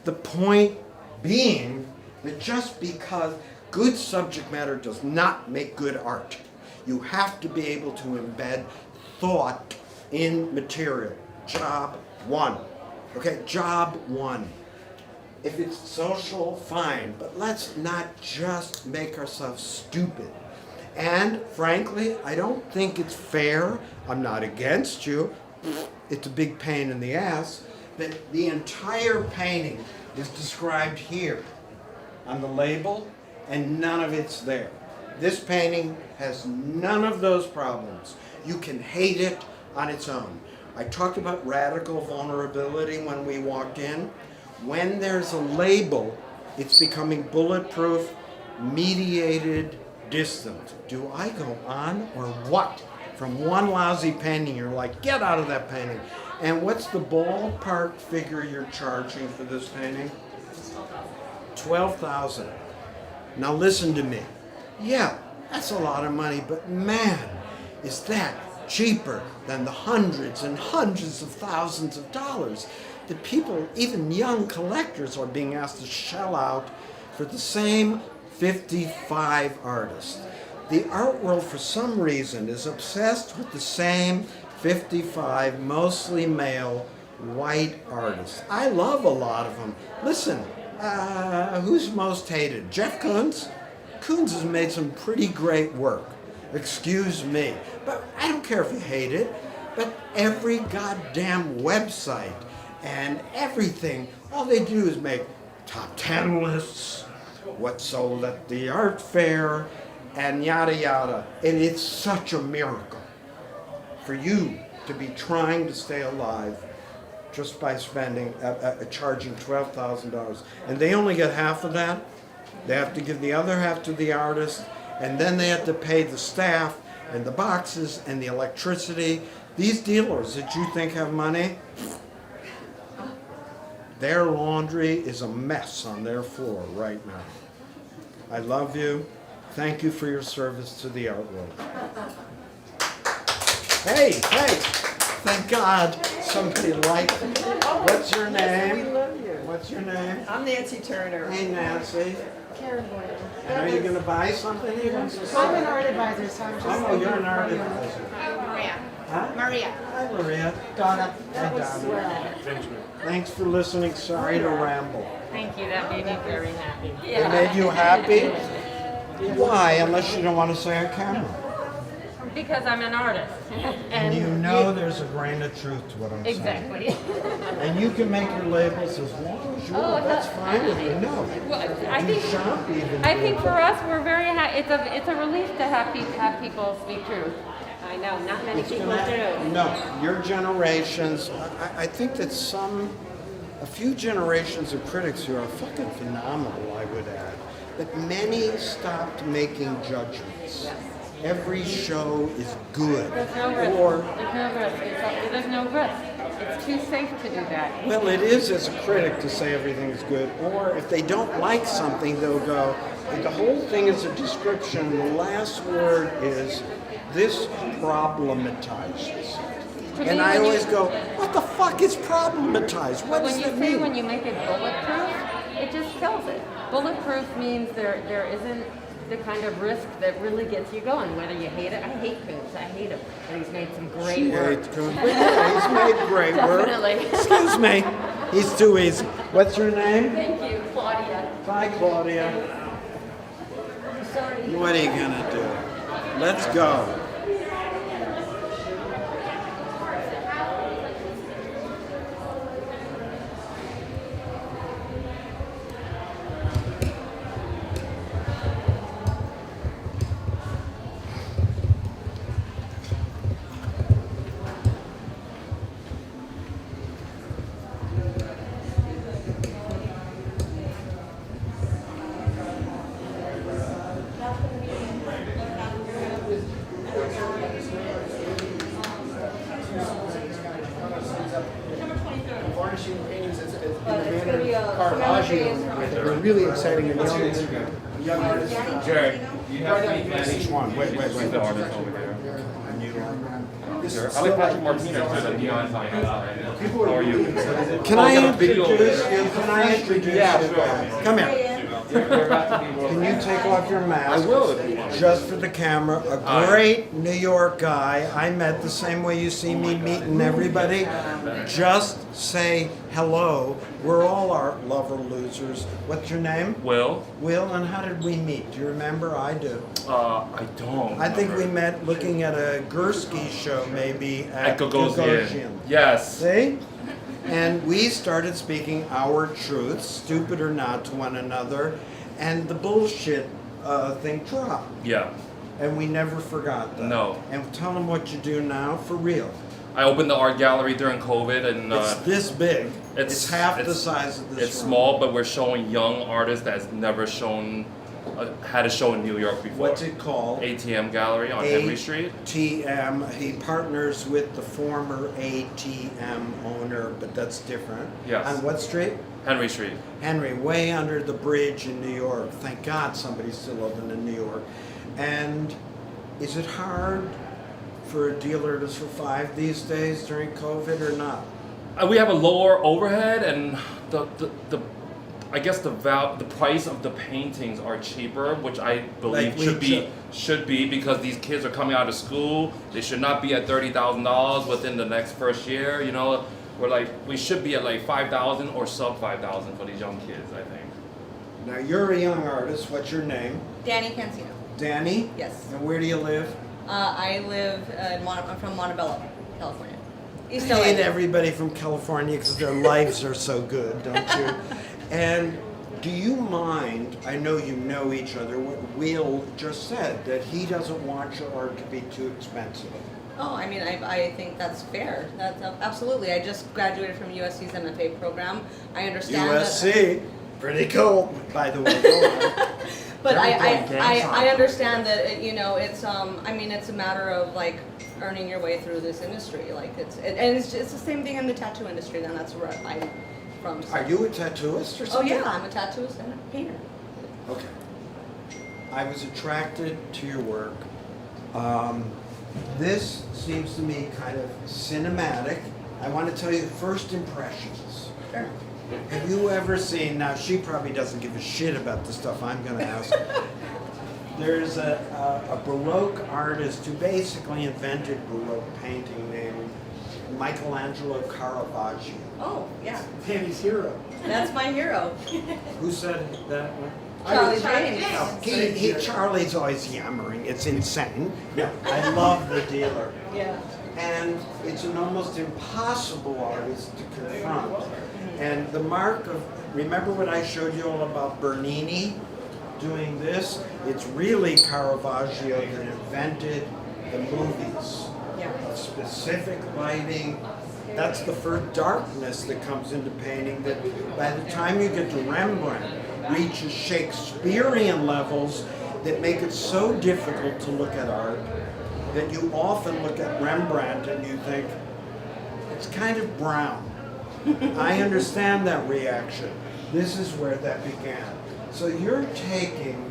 point being that just because good subject matter does not make good art, you have to be able to embed thought in material. Job one. Okay, job one. If it's social, fine, but let's not just make ourselves stupid. And frankly, I don't think it's fair. I'm not against you. It's a big pain in the ass that the entire painting is described here on the label and none of it's there. This painting has none of those problems. You can hate it on its own. I talked about radical vulnerability when we walked in. When there's a label, it's becoming bulletproof, mediated, distant. Do I go on or what? From one lousy painting, you're like, get out of that painting. And what's the ballpark figure you're charging for this painting? 12,000. Now listen to me. Yeah, that's a lot of money, but man, is that cheaper than the hundreds and hundreds of thousands of dollars that people, even young collectors, are being asked to shell out for the same 55 artists. The art world, for some reason, is obsessed with the same 55 mostly male white artists. I love a lot of them. Listen, who's most hated? Jeff Koons? Koons has made some pretty great work. Excuse me. But I don't care if you hate it. But every goddamn website and everything, all they do is make top 10 lists, what sold at the art fair, and yada yada. And it's such a miracle for you to be trying to stay alive just by spending, charging $12,000. And they only get half of that. They have to give the other half to the artist, and then they have to pay the staff and the boxes and the electricity. These dealers that you think have money, their laundry is a mess on their floor right now. I love you. Thank you for your service to the art world. Hey, thank God somebody liked it. What's your name? We love you. What's your name? I'm Nancy Turner. Hey, Nancy. Karen Boyle. And are you going to buy something even? I'm an art advisor, so I'm just. Oh, you're an art advisor. Maria. Huh? Maria. Hi, Maria. Donna. Hi, Donna. Thanks for listening. Sorry to ramble. Thank you, that made me very happy. It made you happy? Why? Unless you don't want to say on camera. Because I'm an artist. And you know there's a grain of truth to what I'm saying. Exactly. And you can make your labels as long as you want. That's fine with me. No. Well, I You think shop even. I think for us, we're very happy. It's a relief to have people speak truth. I know, not many people do. No, your generations, I think that a few generations of critics who are fucking phenomenal, I would add, but many stopped making judgments. Every show is good. There's no risk. Or, There's no risk. There's no risk. It's too safe to do that. well, it is as a critic to say everything is good. Or if they don't like something, they'll go, the whole thing is a description. The last word is, this problematizes. To And me, I when always you- go, what the fuck is problematized? What does When you that say mean? when you make it bulletproof, it just kills it. Bulletproof means there isn't the kind of risk that really gets you going, whether you hate it. I hate Coombs. I hate him. But he's made some great work. Yeah, he's made great work. Definitely. Excuse me. He's too easy. What's your name? Thank you, Claudia. Bye, Claudia. What are you gonna do? Let's go. Varnishing paintings, it's in the manner of Caravaggio. They're really exciting and young artists. Jerry, you have to each one. Wait. The artist over there. This I like Patrick Martinez too, the neon sign outside. People How are are you? really excited. Can I video introduce over you? Can I introduce Yeah, you? sure. Come here. You're about to be Can you take off your mask? I will if you want. Just for the camera. A great New York guy I met the same way you see me meeting everybody. Just say hello. We're all art lover losers. What's your name? Will? Will, and how did we meet? Do you remember? I do. I don't. I think we remember. met looking at a Gursky show maybe At at Gagosian. Yes. See? And we started speaking our truths, stupid or not, to one another, and the bullshit thing dropped. Yeah. And we never forgot that. No. And tell them what you do now, for real. I opened the art gallery during COVID, and It's this big. It's half the size of this It's room. small, but we're showing young artists that's never shown, had a show in New York before. What's it called? ATM Gallery on Henry Street. ATM. He partners with the former ATM owner, but that's different. Yes. On what street? Henry Street. Henry, way under the bridge in New York. Thank God somebody's still open in New York. And is it hard for a dealer to survive these days during COVID or not? We have a lower overhead, and the I guess the price of the paintings are cheaper, which I believe Like should be because these kids are coming out of school. They should not be at $30,000 within the next first year. You know, we should be at like 5,000 or sub 5,000 for these young kids. I think. Now you're a young artist. What's your name? Danny Cancino. Danny? Yes. And where do you live? I live I'm from Montebello, California. East I hate LA. everybody from California because their lives are so good, don't you? And do you mind, I know you know each other, what Will just said, that he doesn't want your art to be too expensive. Oh, I mean, I think that's fair. That's absolutely. I just graduated from USC's MFA program. I understand USC, pretty cool, by the way. Go on. But I understand that it's it's a matter of like earning your way through this industry. Like it's the same thing in the tattoo industry. Then that's where I'm from. So. Are you a tattooist or something? Oh yeah, I'm a tattooist and a painter. Okay. I was attracted to your work. This seems to me kind of cinematic. I want to tell you first impressions. Sure. Have you ever seen, now she probably doesn't give a shit about the stuff I'm going to ask. There's a Baroque artist who basically invented Baroque painting named Michelangelo Caravaggio. Oh, yeah. Tammy's hero. That's my hero. Who said that? Charlie James. Charlie's always yammering. It's insane. No, I love the dealer. Yeah. And it's an almost impossible artist to confront. And the mark of, remember what I showed you all about Bernini doing this? It's really Caravaggio that invented the movies. Yeah. Specific lighting. That's the first darkness that comes into painting that by the time you get to Rembrandt reaches Shakespearean levels that make it so difficult to look at art that you often look at Rembrandt and you think, it's kind of brown. I understand that reaction. This is where that began. So you're taking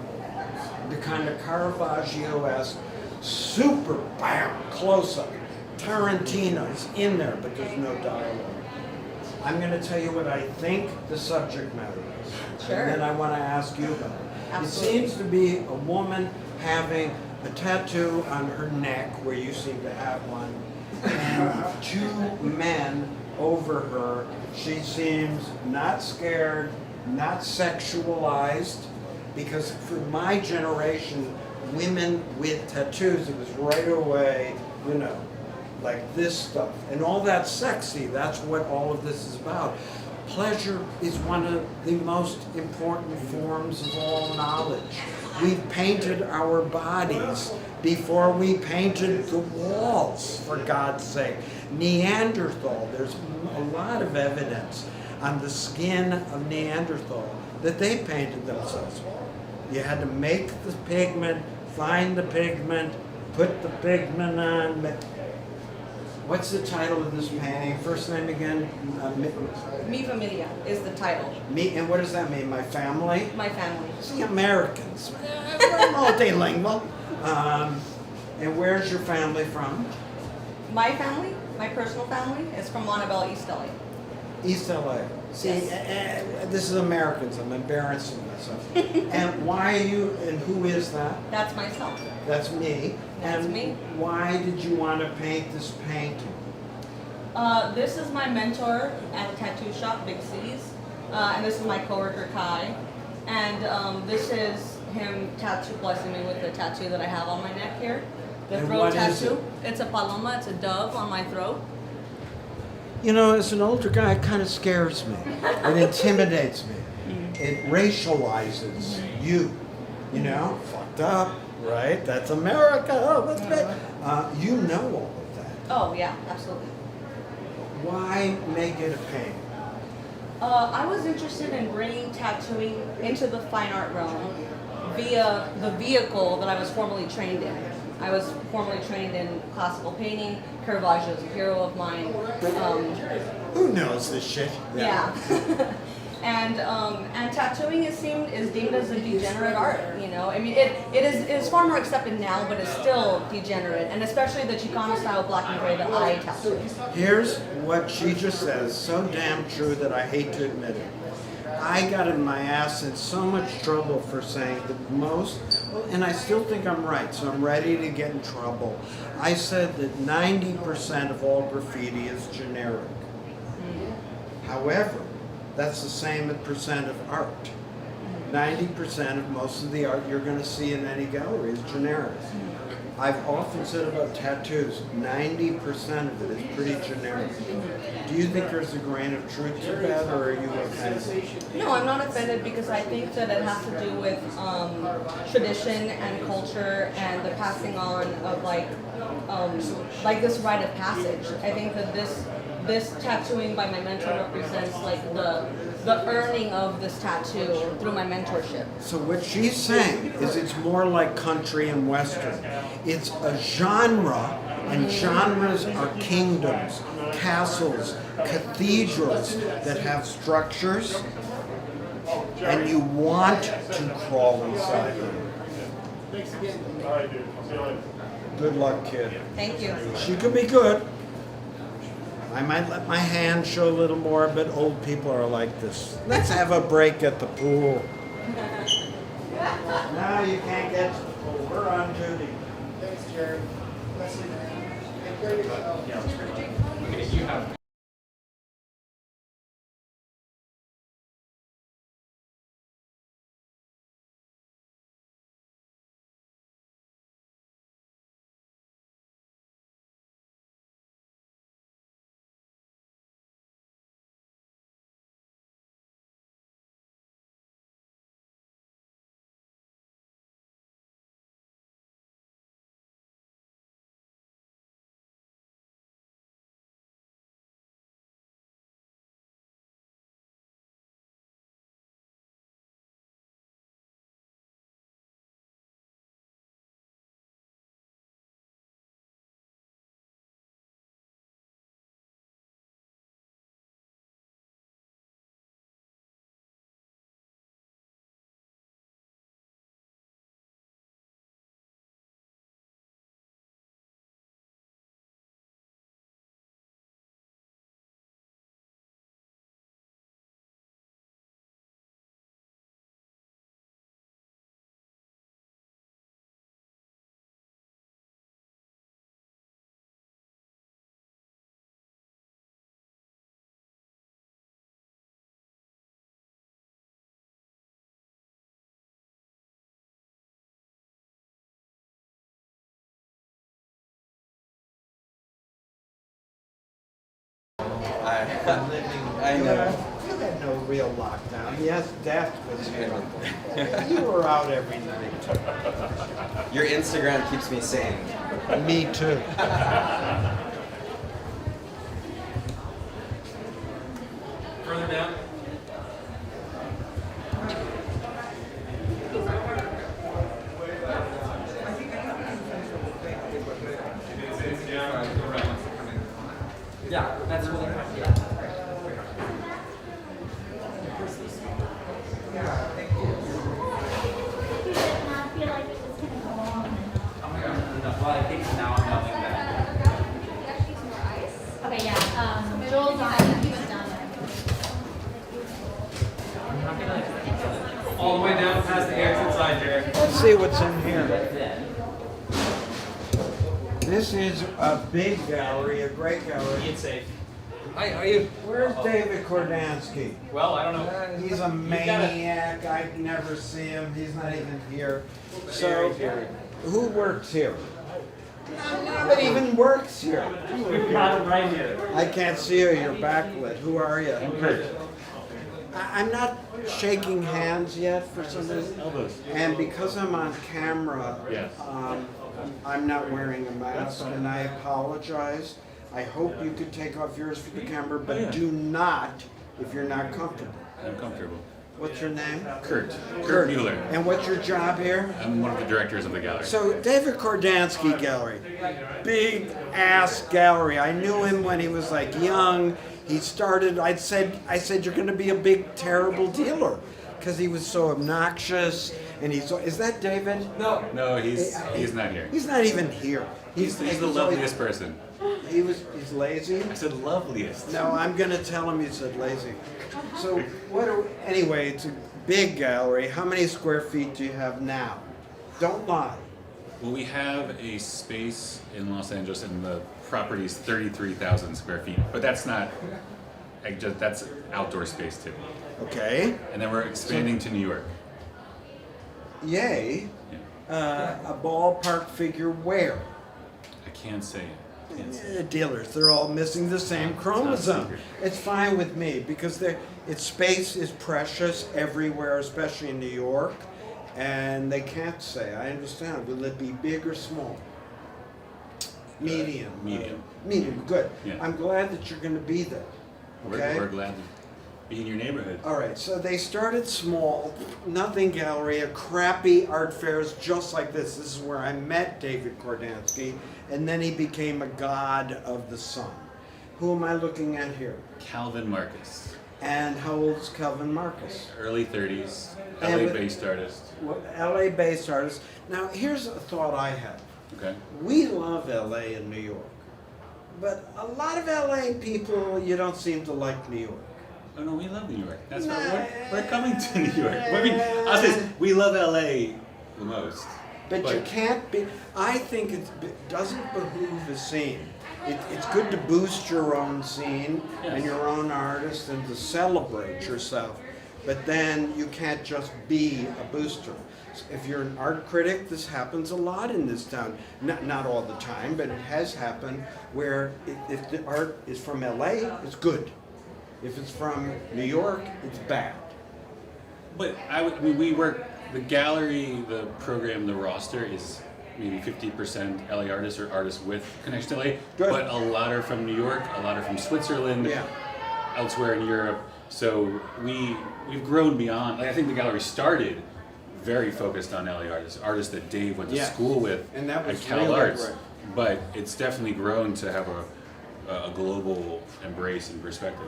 the kind of Caravaggio-esque super bam, close-up. Tarantino's in there, but there's no dialogue. I'm going to tell you what I think the subject matter is. Sure. And then I want to ask you about it. Absolutely. It seems to be a woman having a tattoo on her neck, where you seem to have one, and two men over her. She seems not scared, not sexualized, because for my generation, women with tattoos, it was right away, you know, like this stuff. And all that's sexy, that's what all of this is about. Pleasure is one of the most important forms of all knowledge. We've painted our bodies before we painted the walls, for God's sake. Neanderthal, there's a lot of evidence on the skin of Neanderthal that they painted themselves. You had to make the pigment, find the pigment, put the pigment on. What's the title of this painting? First name again? Mi Familia is the title. Me, and what does that mean? My family? My family. See, Americans. We're multilingual. And where's your family from? My family, my personal family, is from Montebello, East LA. East LA. See, this is Americans. I'm embarrassing myself. And why are you, and who is that? That's myself. That's me. That's and me. Why did you want to paint this painting? This is my mentor at a tattoo shop, Big Cities. And this is my coworker, Kai. And this is him tattoo blessing me with the tattoo that I have on my neck here. The And throat what tattoo. is it? It's a paloma, it's a dove on my throat. You know, as an older guy, it kind of scares me. It intimidates me. It racializes you. You know, fucked up, right? That's America. Oh, that's bad. You know all of that. Oh, yeah, absolutely. Why make it a painting? I was interested in bringing tattooing into the fine art realm via the vehicle that I was formerly trained in. I was formerly trained in classical painting. Caravaggio is a hero of mine. Who knows this shit? Yeah. And tattooing is deemed as a degenerate art. You know, I mean, it is far more accepted now, but it's still degenerate, and especially the Chicano style black and gray that I tattoo. Here's what she just says, so damn true that I hate to admit it. I got in my ass in so much trouble for saying the most, and I still think I'm right, so I'm ready to get in trouble. I said that 90% of all graffiti is generic. However, that's the same percent of art. 90% of most of the art you're going to see in any gallery is generic. I've often said about tattoos, 90% of it is pretty generic. Do you think there's a grain of truth to that, or are you offended? No, I'm not offended because I think that it has to do with tradition and culture and the passing on of like this rite of passage. I think that this tattooing by my mentor represents like the earning of this tattoo through my mentorship. So what she's saying is it's more like country and western. It's a genre, and genres are kingdoms, castles, cathedrals that have structures, and you want to crawl inside them. Good luck, kid. Thank you. She could be good. I might let my hand show a little more, but old people are like this. Let's have a break at the pool. Now you can't get to the pool. We're on duty. Thanks, Jerry. Leslie. Okay, you have. I know. You had no real lockdown. Yes, death was here. You were out every night. Your Instagram keeps me sane. Me too. Further down. Yeah, that's really hard. Yeah. Well, I think now I'm loving that. Okay, yeah. Joel's on. He was down there. All the way down past the exit sign, Jared. Let's see what's in here. This is a big gallery, a great gallery. It's safe. Hi, how are you? Where's David Kordansky? Well, I don't know. He's a maniac. I never see him. He's not even here. So, who works here? Nobody even works here. Right here. I can't see you. You're backlit. Who are you? I'm Kurt. I'm not shaking hands yet for some reason. And because I'm on camera, Yes. I'm not wearing a mask, and I apologize. I hope you could take off yours for the camera, but do not if you're not comfortable. I'm comfortable. What's your name? Kurt. Kurt Mueller. And what's your job here? I'm one of the directors of the gallery. So, David Kordansky Gallery. Big ass gallery. I knew him when he was like young. He started, I said, you're going to be a big, terrible dealer. Because he was so obnoxious. And he's, is that David? No. No, he's not here. He's not even here. He's the loveliest person. He's lazy? I said loveliest. No, I'm going to tell him you said lazy. So, anyway, it's a big gallery. How many square feet do you have now? Don't lie. Well, we have a space in Los Angeles, and the property is 33,000 square feet. But that's not, that's outdoor space too. Okay. And then we're expanding to New York. Yay. Yeah. A ballpark figure where? I can't say it. Dealers, they're all missing the same chromosome. It's fine with me because its space is precious everywhere, especially in New York, and they can't say. I understand. Will it be big or small? Medium. Medium. Medium. Good. Yeah. I'm glad that you're going to be there. Okay. We're glad to be in your neighborhood. All right. So they started small, nothing gallery, a crappy art fairs just like this. This is where I met David Kordansky. And then he became a god of the sun. Who am I looking at here? Calvin Marcus. And how old is Calvin Marcus? Early 30s, LA-based artist. LA-based artist. Now, here's a thought I have. Okay. We love LA and New York. But a lot of LA people, you don't seem to like New York. Oh no, we love New York. That's why we're coming to New York. I mean, we love LA the most. But you can't be, I think it doesn't behoove a scene. It's good to boost your own scene and your own artist and to celebrate yourself. But then you can't just be a booster. If you're an art critic, this happens a lot in this town. Not all the time, but it has happened where if the art is from LA, it's good. If it's from New York, it's bad. But I mean, we work, the gallery, the program, the roster is maybe 50% LA artists or artists with connection to LA. Good. But a lot are from New York, a lot are from Switzerland, elsewhere in Europe. So we've grown beyond, like I think the gallery started very focused on LA artists that Dave went to school with and that was at Cal really Arts. great. But it's definitely grown to have a global embrace and perspective.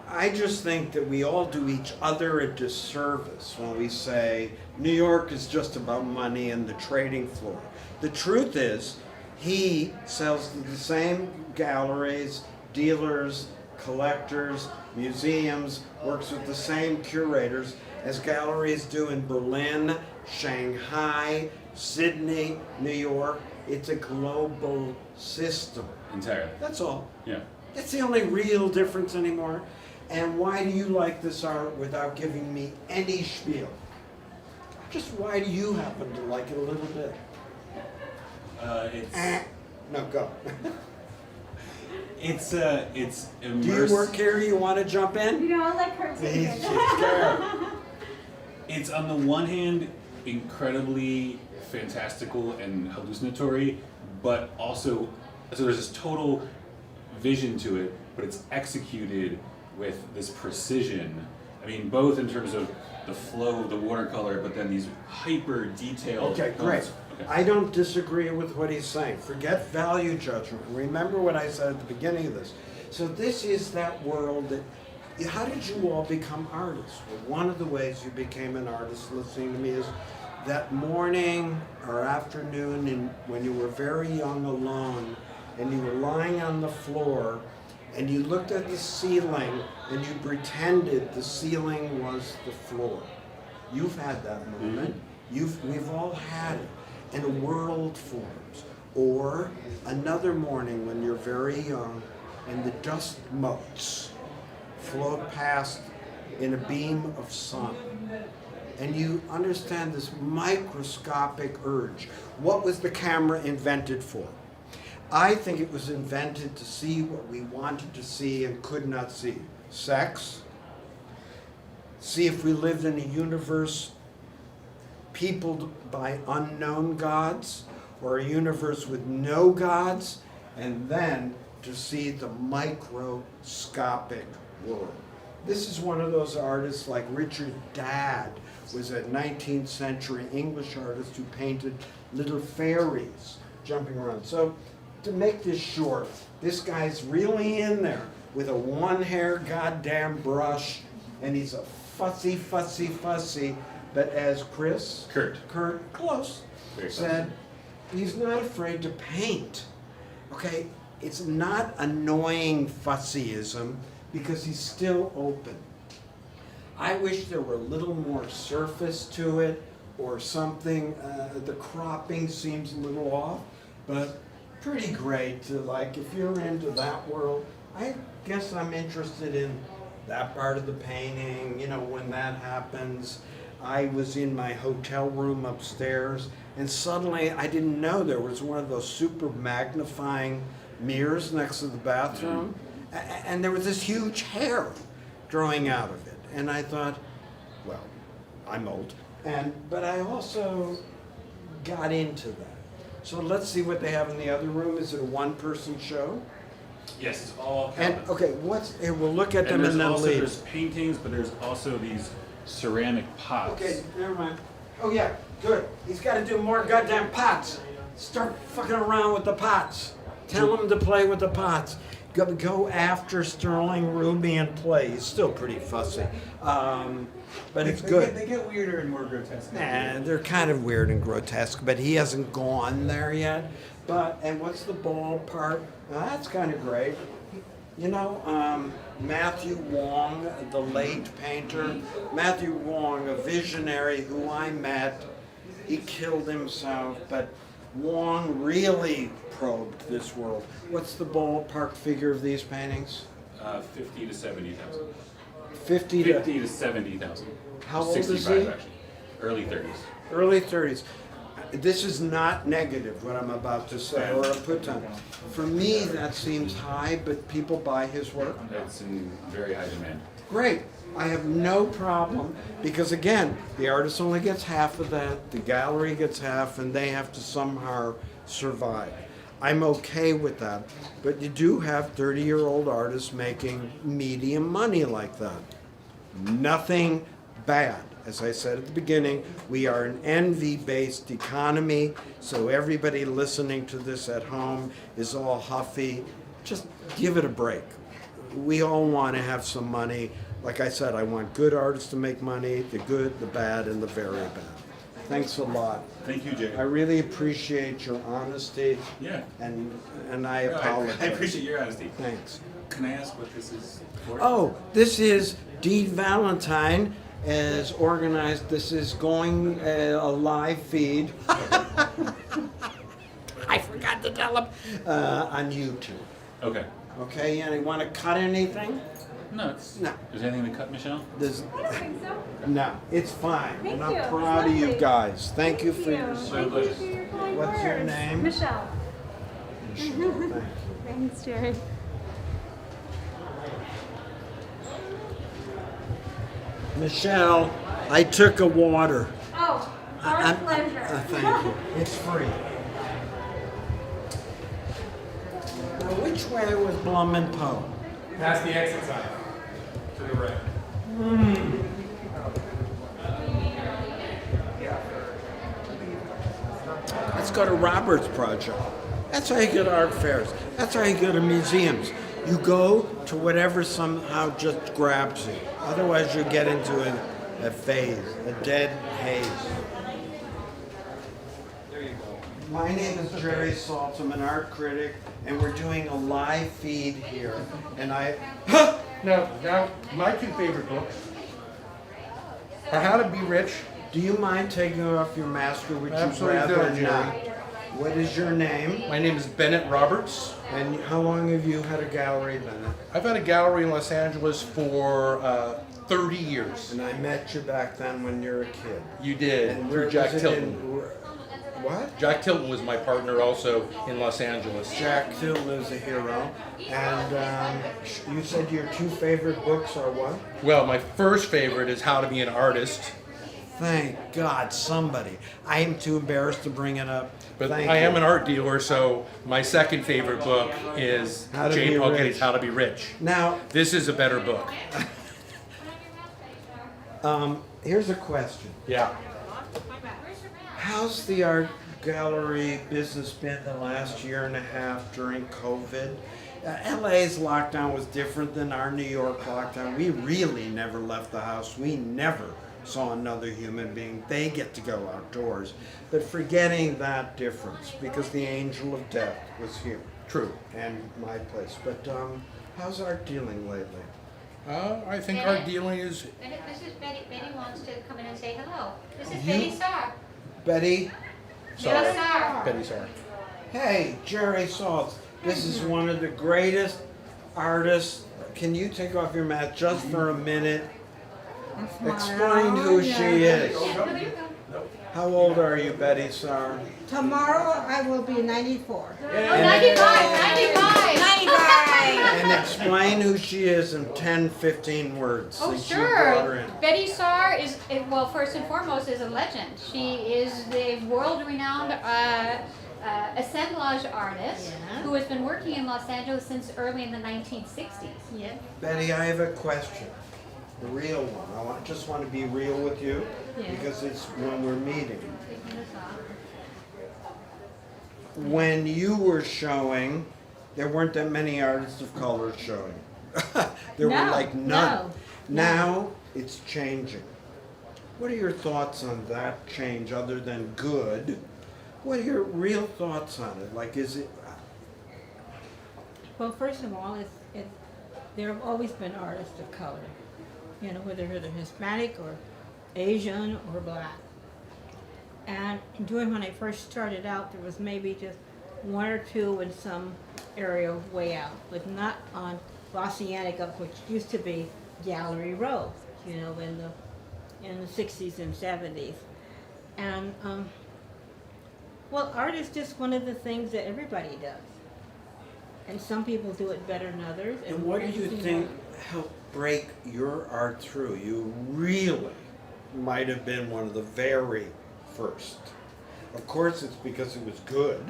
I just think that we all do each other a disservice when we say New York is just about money and the trading floor. The truth is, he sells to the same galleries, dealers, collectors, museums, works with the same curators as galleries do in Berlin, Shanghai, Sydney, New York. It's a global system. Entirely. That's all. Yeah. That's the only real difference anymore. And why do you like this art without giving me any spiel? Just why do you happen to like it a little bit? No, go. It's immersive. Do you work here? You want to jump in? You know, I like cartoons. He's scared. It's on the one hand incredibly fantastical and hallucinatory, but also, so there's this total vision to it, but it's executed with this precision. I mean, both in terms of the flow of the watercolor, but then these hyper detailed. Okay, great. Okay. I don't disagree with what he's saying. Forget value judgment. Remember what I said at the beginning of this. So this is that world that, how did you all become artists? Well, one of the ways you became an artist, listening to me, is that morning or afternoon when you were very young alone and you were lying on the floor and you looked at the ceiling and you pretended the ceiling was the floor. You've had that moment. We've all had it. And a world forms. Or another morning when you're very young and the dust motes float past in a beam of sun. And you understand this microscopic urge. What was the camera invented for? I think it was invented to see what we wanted to see and could not see. Sex. See if we lived in a universe peopled by unknown gods, or a universe with no gods, and then to see the microscopic world. This is one of those artists like Richard Dadd, was a 19th century English artist who painted little fairies jumping around. So to make this short, this guy's really in there with a one-hair goddamn brush, and he's a fussy, but as Kurt, close, said, he's not afraid to paint. Okay, it's not annoying fussyism because he's still open. I wish there were a little more surface to it or something. The cropping seems a little off, but pretty great to, like, if you're into that world. I guess I'm interested in that part of the painting, you know, when that happens. I was in my hotel room upstairs, and suddenly I didn't know there was one of those super magnifying mirrors next to the bathroom, and there was this huge hair growing out of it. And I thought, well, I'm old, but I also got into that. So let's see what they have in the other room. Is it a one-person show? Yes, it's all. And okay, we'll look at them and then leave. There's paintings, but there's also these ceramic pots. Okay, never mind. Oh yeah, good. He's got to do more goddamn pots. Start fucking around with the pots. Tell him to play with the pots. Go after Sterling Ruby and play. He's still pretty fussy, but it's good. They get weirder and more grotesque. And they're kind of weird and grotesque, but he hasn't gone there yet. And what's the ball part? That's kind of great. You know, Matthew Wong, the late painter, Matthew Wong, a visionary who I met he killed himself, but Wong really probed this world. What's the ballpark figure of these paintings? 50 to 70,000. 50 to 50 to 70,000. How old is 65 he? actually. Early 30s. Early 30s. This is not negative, what I'm about to say, or a put on. For me, that seems high, but people buy his work. It's in very high demand. Great. I have no problem, because again, the artist only gets half of that, the gallery gets half, and they have to somehow survive. I'm okay with that, but you do have 30-year-old artists making medium money like that. Nothing bad. As I said at the beginning, we are an envy-based economy, so everybody listening to this at home is all huffy. Just give it a break. We all want to have some money. Like I said, I want good artists to make money, the good, the bad, and the very bad. Thanks a lot. Thank you, Jay. I really appreciate your honesty. Yeah. And I apologize. I appreciate your honesty. Thanks. Can I ask what this is for? Oh, this is Dee Valentine as organized. This is going a live feed. I forgot to tell him. On YouTube. Okay. Okay, you want to cut anything? No, it's No. Is there anything to cut, Michelle? There's, I don't think so. no, it's fine. Thank and I'm you. proud of you Lovely. guys. Thank you for your My Thank pleasure. you for your kind What's your words. name? Michelle. Thank you. Thanks, Jerry. Michelle, I took a water. Oh, our I'm- pleasure. Thank you. It's free. Now, which way was Blum and Poe? Past the exit sign. To the right. Let's go to Robert's project. That's how you go to art fairs. That's how you go to museums. You go to whatever somehow just grabs you. Otherwise, you get into a phase, a dead haze. My name is Jerry Saltz. I'm an art critic, and we're doing a live feed here. And Now, my two favorite books are How to Be Rich. do you mind taking off your mask, or would you Absolutely rather don't, Jerry. not? What is your name? My name is Bennett Roberts. And how long have you had a gallery, Bennett? I've had a gallery in Los Angeles for 30 years. And I met you back then when you were a kid. You did, And through where Jack was it Tilton. What? Jack Tilton was my partner also in Los Angeles. Jack Tilton is a hero. And you said your two favorite books are what? Well, my first favorite is How to Be an Artist. Thank God, somebody. I am too embarrassed to bring it up. But Thank I am you. an art dealer, so my second favorite book is How to Be Jane Paul Rich. Getty's How to Be Rich. Now, This is a better book. here's a question. Yeah. How's the art gallery business been the last year and a half during COVID? LA's lockdown was different than our New York lockdown. We really never left the house. We never saw another human being. They get to go outdoors. But forgetting that difference, because the angel of death was here. True. And my place. But how's art dealing lately? I think art dealing is... This is Betty. Betty wants to come in and say hello. This is You- Betty Sarr. Betty? Sorry. Sarr. Betty Sarr. Hey, Jerry Saltz. This is one of the greatest artists. Can you take off your mask just for a minute? Explain who she is. How old are you, Betty Sarr? Tomorrow I will be 94. Oh, 95. And explain who she is in 10, 15 words. Oh, since you brought her sure. in. Betty Sarr is, well, first and foremost, is a legend. She is the world-renowned assemblage artist who has been working in Los Angeles since early in the 1960s. Yeah. Betty, I have a question. A real one. Just want to be real with you because it's when we're meeting. When you were showing, there weren't that many artists of color showing. There were like none. Now it's changing. What are your thoughts on that change other than good? What are your real thoughts on it? Like, is it... Well, first of all, there have always been artists of color, you know, whether they're Hispanic or Asian or black. And during when I first started out, there was maybe just one or two in some area way out, but not on La Cienega, which used to be Gallery Row, you know, in the 60s and 70s. And well, art is just one of the things that everybody does. And some people do it better than others. And what do you think helped break your art through? You really might have been one of the very first. Of course, it's because it was good,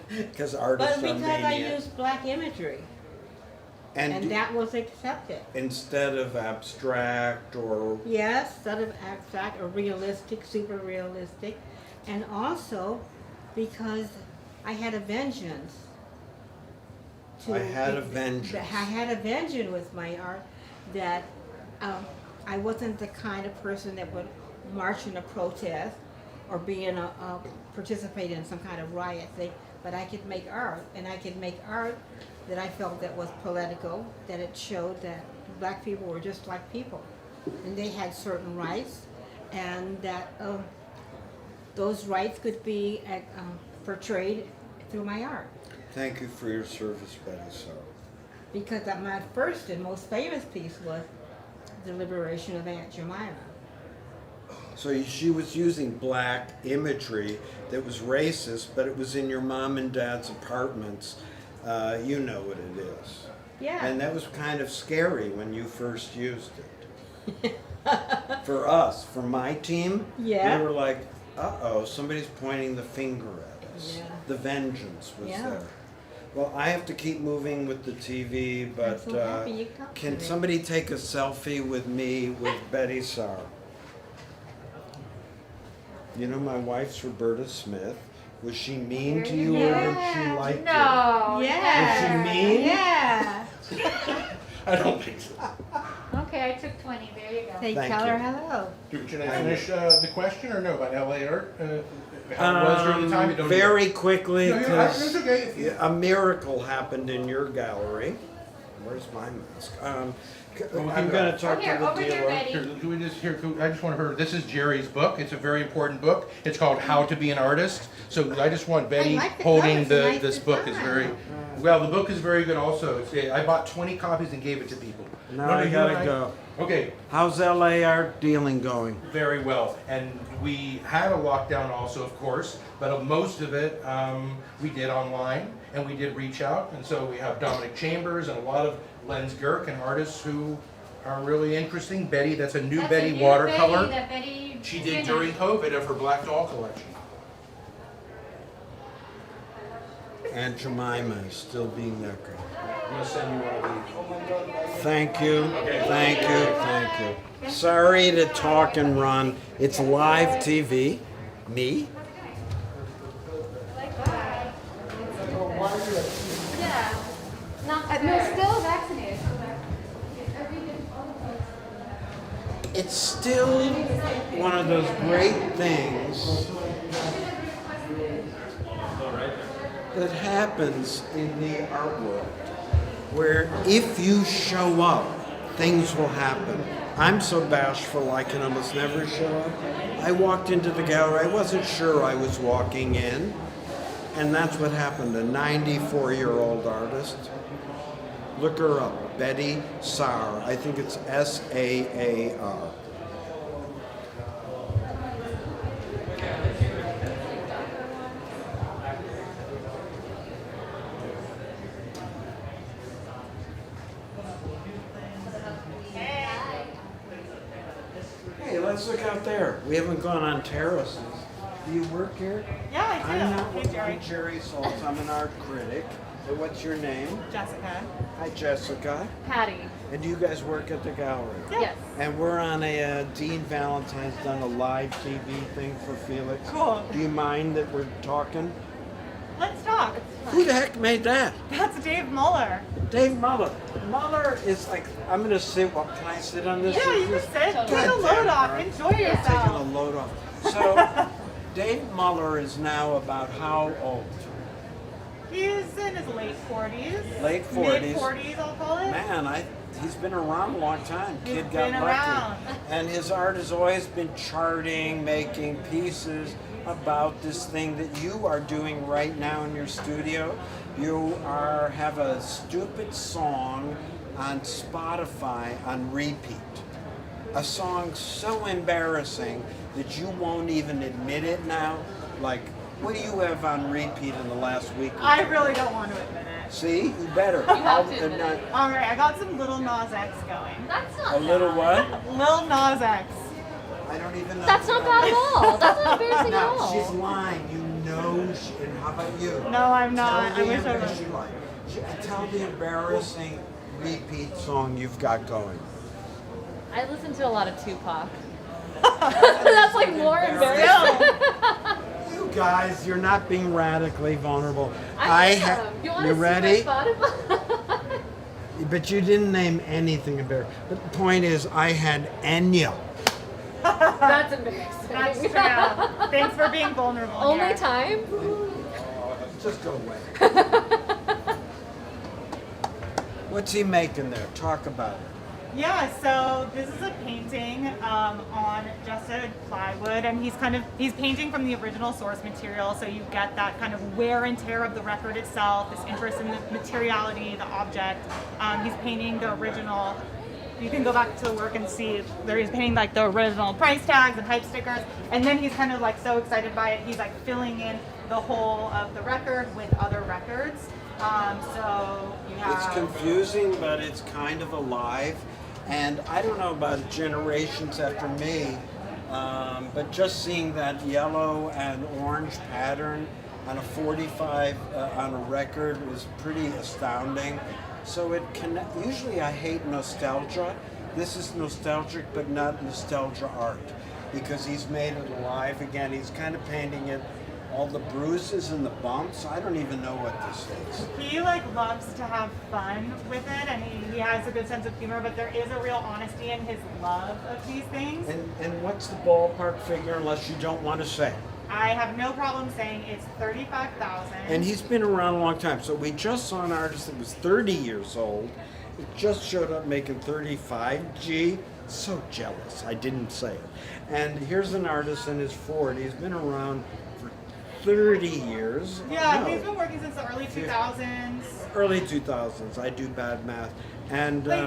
because artists But are because I maniacs. used black imagery, and that was accepted. Instead of abstract or... Yes, sort of abstract or realistic, super realistic, and also because I had a vengeance. I had a vengeance. I had a vengeance with my art that I wasn't the kind of person that would march in a protest or be in participate in some kind of riot thing, but I could make art, and I could make art that I felt that was political, that it showed that black people were just like people, and they had certain rights, and that those rights could be portrayed through my art. Thank you for your service, Betty Sar. Because my first and most famous piece was The Liberation of Aunt Jemima. So she was using black imagery that was racist, but it was in your mom and dad's apartments. You know what it is. Yeah. And that was kind of scary when you first used it. For us, for my team, Yeah. we were like, uh-oh, somebody's pointing the finger at us. Yeah. The vengeance was Yeah. there. Well, I have to keep moving with the TV, but I'm so happy you come can today. somebody take a selfie with me with Betty Sar? You know, my wife's Roberta Smith. Was she mean to you, or did she like you? No. Yeah. Was she mean? Yeah. I don't think so. Okay, I took 20. There you go. Say, Thank tell her you. hello. Should I finish the question or no about LA art? How it was during the time? You don't Very quickly, No, because it's okay. a miracle happened in your gallery. Where's my mask? I'm going to talk to the dealer. Here, can we just I just want her. This is Jerry's book. It's a very important book. It's called How to Be an Artist. So I just want Betty like the holding covers. I like this the book. Is design. very well. The book is very good. Also, I bought 20 copies and gave it to people. Now I gotta go. Okay. How's LA art dealing going? Very well, and we had a lockdown also, of course, but most of it we did online, and we did reach out, and so we have Dominic Chambers and a lot of Lenz Gerk and artists who are really interesting. Betty, that's a new That's Betty a new watercolor. Betty that Betty She did finished. during COVID of her Black Doll collection. Aunt Jemima is still being that girl. I'm gonna send you one of these. Thank you, thank you, thank you. Sorry to talk and run. It's live TV. Me? Yeah. No, still vaccinated. It's still one of those great things that happens in the art world, where if you show up, things will happen. I'm so bashful I can almost never show up. I walked into the gallery, I wasn't sure I was walking in, and that's what happened. A 94-year-old artist. Look her up, Betty Sar. I think it's S-A-A-R. Hey, let's look out there. We haven't gone on terraces. Do you work here? Yeah, I do. I'm not Hey, Jerry. I'm Jerry Saltz. I'm an art critic. And what's your name? Jessica. Hi, Jessica. Patty. And do you guys work at the gallery? Yes. And we're on a Dean Valentine's done a live TV thing for Felix. Cool. Do you mind that we're talking? Let's talk. Who the heck made that? That's Dave Muller. Dave Muller. Muller is like, I'm gonna sit. Well, can I sit on this? Yeah, you can sit. Take a load off. Enjoy Taking a yourself. load off. So, Dave Muller is now about how old? He's in his late 40s. Late 40s. Mid 40s, I'll call it. Man, he's been around a long time. He's Kid got been lucky. around. And his art has always been charting, making pieces about this thing that you are doing right now in your studio. You have a stupid song on Spotify on repeat. A song so embarrassing that you won't even admit it now. Like, what do you have on repeat in the last week? I really don't want to admit it. See, you better. You have to admit it. All right, I got some Little Nas X going. That's not A little what? Lil Nas X. I don't even know. That's not bad at all. That's not embarrassing at No, all. she's lying. You know and how about you? No, I'm not. Tell I wish I the was. she lied. Tell the embarrassing repeat song you've got going. I listen to a lot of Tupac. That's like more embarrassing. You guys, you're not being radically vulnerable. You want You to ready? see my Spotify? But you didn't name anything embarrassing. But the point is, I had Enya. That's embarrassing. That's true. Thanks for being vulnerable. Only here. time? Just go away. What's he making there? Talk about it. Yeah, so this is a painting on just a plywood, and he's painting from the original source material, so you get that kind of wear and tear of the record itself, this interest in the materiality, the object. He's painting the original. You can go back to the work and see there he's painting like the original price tags and hype stickers, and then he's kind of like so excited by it, he's like filling in the whole of the record with other records. So you have. It's confusing, but it's kind of alive. And I don't know about generations after me, but just seeing that yellow and orange pattern on a 45 on a record was pretty astounding. So it can. Usually, I hate nostalgia. This is nostalgic, but not nostalgia art, because he's made it alive again. He's kind of painting it. All the bruises and the bumps, I don't even know what this is. He loves to have fun with it, and he has a good sense of humor, but there is a real honesty in his love of these things. And what's the ballpark figure, unless you don't want to say? I have no problem saying it's $35,000. And he's been around a long time. So we just saw an artist that was 30 years old. It just showed up making 35. Gee, so jealous. I didn't say it. And here's an artist in his 40s. He's been around 30 years. Yeah, No. he's been working since the early 2000s. Early 2000s. I do bad math. And Late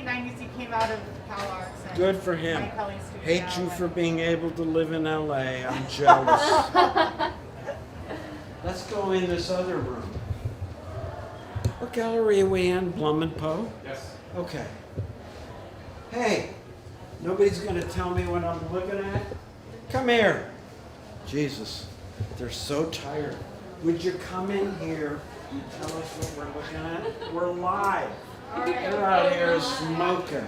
90s he came out of Cal Arts. And good for him. Mike Kelly's studio. Hate you for being able to live in LA. I'm jealous. Let's go in this other room. What gallery are we in? Blum and Poe? Yes. Okay. Hey, nobody's going to tell me what I'm looking at? Come here. Jesus, they're so tired. Would you come in here and tell us what we're looking at? We're live. They're out here smoking.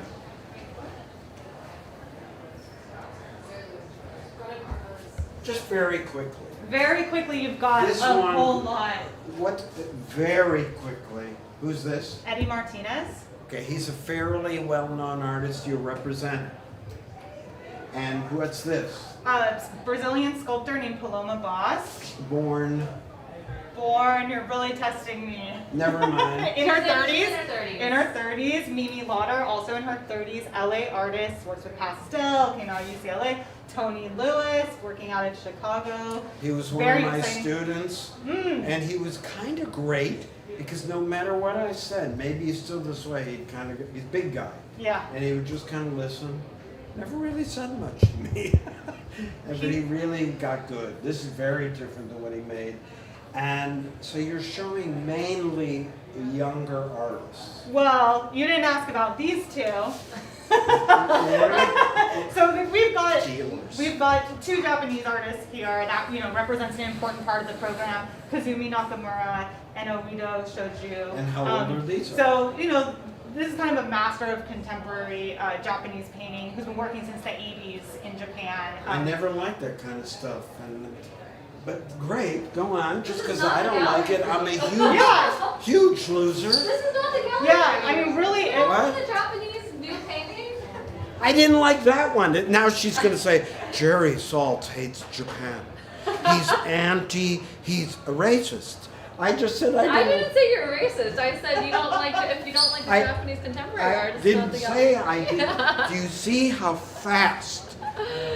Just very quickly. Very quickly, you've got This a one- whole lot. What? Very quickly. Who's this? Eddie Martinez. Okay, he's a fairly well-known artist you represent. And what's this? Brazilian sculptor named Paloma Boss. Born. You're really testing me. Never mind. In her She's in 30s. her 30s. In her 30s. Mimi Lauder, also in her 30s. LA artist, works with Pastel, came out of UCLA. Tony Lewis, working out of Chicago. He was one Very of my exciting. students. And he was kind of great because no matter what I said, maybe he's still this way, he's a big guy. Yeah. And he would just kind of listen. Never really said much to me. But he really got good. This is very different than what he made. And so you're showing mainly younger artists. Well, you didn't ask about these two. So we've got two Japanese artists here that represents an important part of the program. Kazumi Nakamura and Oido Shoju. And how old are these? So this is kind of a master of contemporary Japanese painting who's been working since the 80s in Japan. I never liked that kind of stuff. But great, go on. Just because I don't like it, I'm a huge loser. This is not the gallery. Yeah, I mean, really. What? The Japanese new painting? I didn't like that one. Now she's going to say, Jerry Saltz hates Japan. He's he's a racist. I just said I didn't say you're racist. I said you don't like if you don't like the I- Japanese contemporary I artists. didn't not the say other. I did. Do you see how fast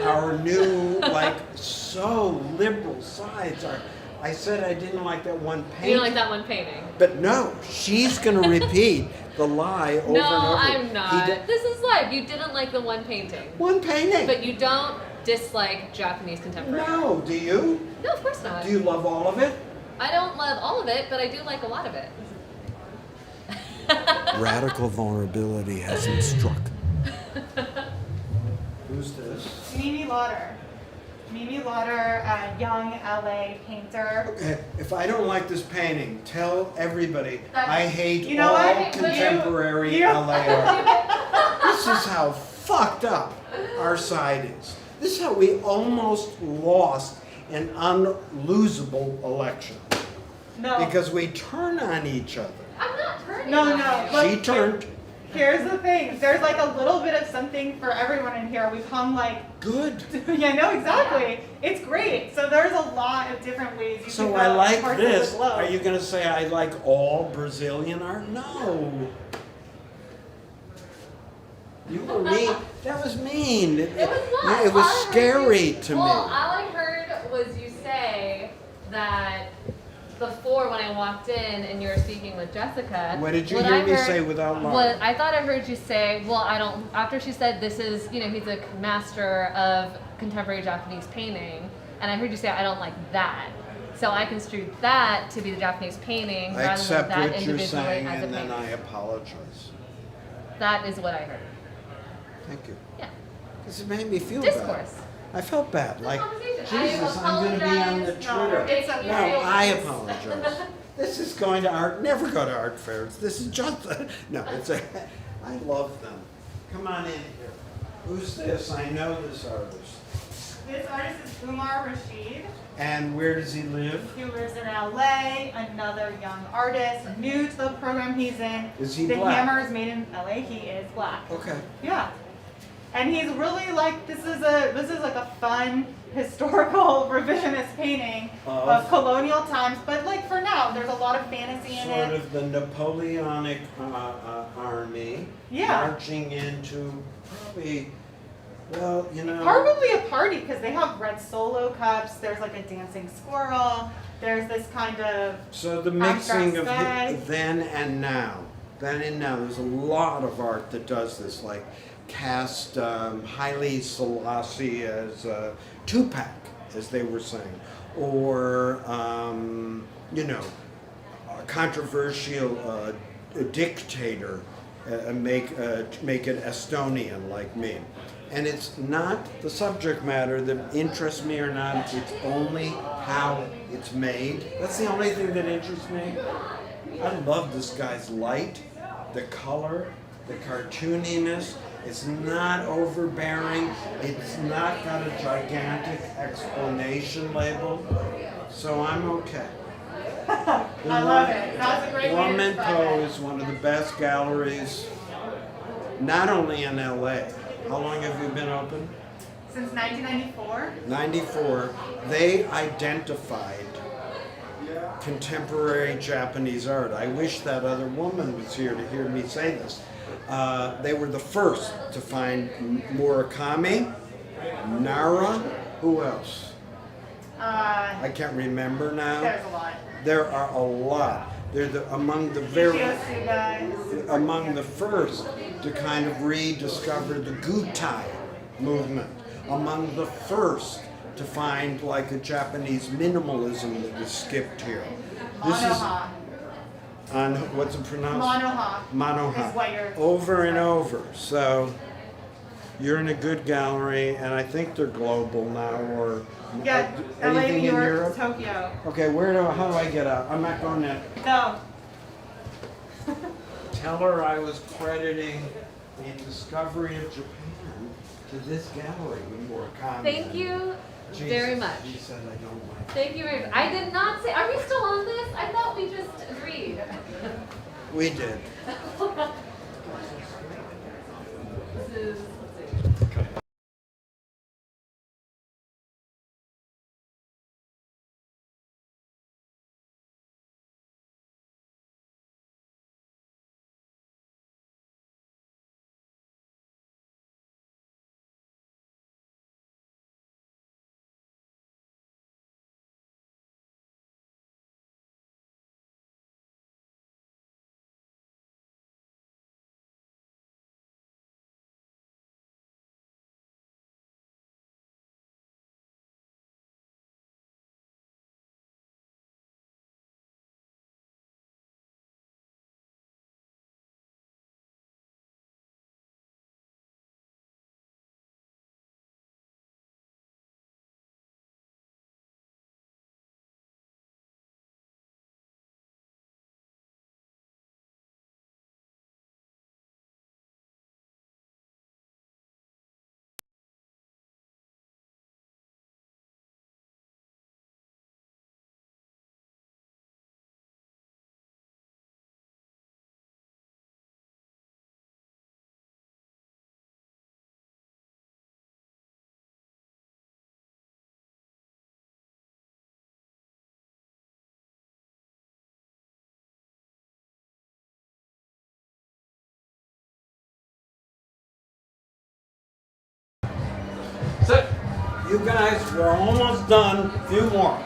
our new, like, so liberal sides are? I said I didn't like that one painting. You don't like that one painting. But no, she's going to repeat the lie over No, and over. I'm not. This is live. You didn't like the one painting. One painting. But you don't dislike Japanese contemporary. No, do you? No, of course not. Do you love all of it? I don't love all of it, but I do like a lot of it. Radical vulnerability hasn't struck. Who's this? Mimi Lauder. Mimi Lauder, a young LA painter. Okay, if I don't like this painting, tell everybody I hate You know all what? contemporary You- LA art. This is how fucked up our side is. This is how we almost lost an unlosable election. No. Because we turn on each other. I'm not turning No, on no. you. Look, She turned. Here's the thing. There's like a little bit of something for everyone in here. We've hung like Good. yeah, no, exactly. It's great. So there's a lot of different ways you can So go I like parts of the this. globe. Are you going to say I like all Brazilian art? No. You were mean. That was mean. It It was not. it was All I heard scary you- to well, me. all I heard was you say that before when I walked in and you were speaking with Jessica. What did you what hear I me heard- say without lying? What I thought I heard you say, well, I don't. After she said this is, he's a master of contemporary Japanese painting, and I heard you say I don't like that. So I construed that to be the Japanese painting I rather accept than that what you're individually saying, as a and then painting. I apologize. That is what I heard. Thank you. Yeah. Because it made me feel Discourse. bad. I felt bad. Like, conversation. I Jesus, I'm going to be on the apologize. Twitter. It's No, okay. I apologize. This is going to art. Never go to art fairs. This is just no. It's a. I love them. Come on in here. Who's this? I know this artist. This artist is Umar Rashid. And where does he live? He lives in LA, another young artist, new to the program he's in. Is he the black? Hammer is made in LA, he is black. Okay. Yeah. And he's really like this is like a fun historical revisionist painting of colonial times, but like for now, there's a lot of fantasy in Sort it. of the Napoleonic army Yeah. marching into probably, well, Probably a party because they have red solo cups. There's like a dancing squirrel. There's this kind of So the mixing of sky. then and now. Then and now. There's a lot of art that does this, like cast Haile Selassie as Tupac, as they were saying, or a controversial dictator, make it Estonian like me. And it's not the subject matter that interests me or not, it's only how it's made. That's the only thing that interests me. I love this guy's light, the color, the cartooniness. It's not overbearing. It's not got a gigantic explanation label. So I'm okay. I love it. That's a great way to Woman describe Po it. is one of the best galleries, not only in LA. How long have you been open? Since 1994. 94. They identified contemporary Japanese art. I wish that other woman was here to hear me say this. They were the first to find Murakami, Nara, who else? I can't remember now. There's a lot. There are a lot. They're among the first to kind of rediscover the Gutai movement. Among the first to find like a Japanese minimalism that was skipped here. This Monoha. is on what's it pronounced? Monoha. Monoha. Is what you're Over and over. So you're in a good gallery, and I think they're global now, or Yeah, LA, anything New in York, Europe. Tokyo. Okay, how do I get out? I'm not going to. No. Tell her I was crediting the discovery of Japan to this gallery with Murakami. Thank you Jesus, very much. She said I don't like it. Thank you very much. I did not say. Are we still on this? I thought we just agreed. We did. This is. You guys, we're almost done. A few more.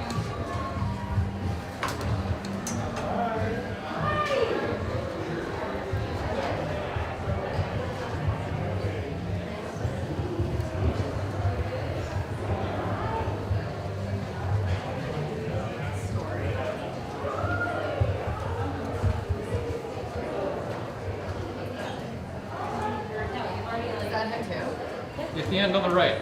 At the end on the right.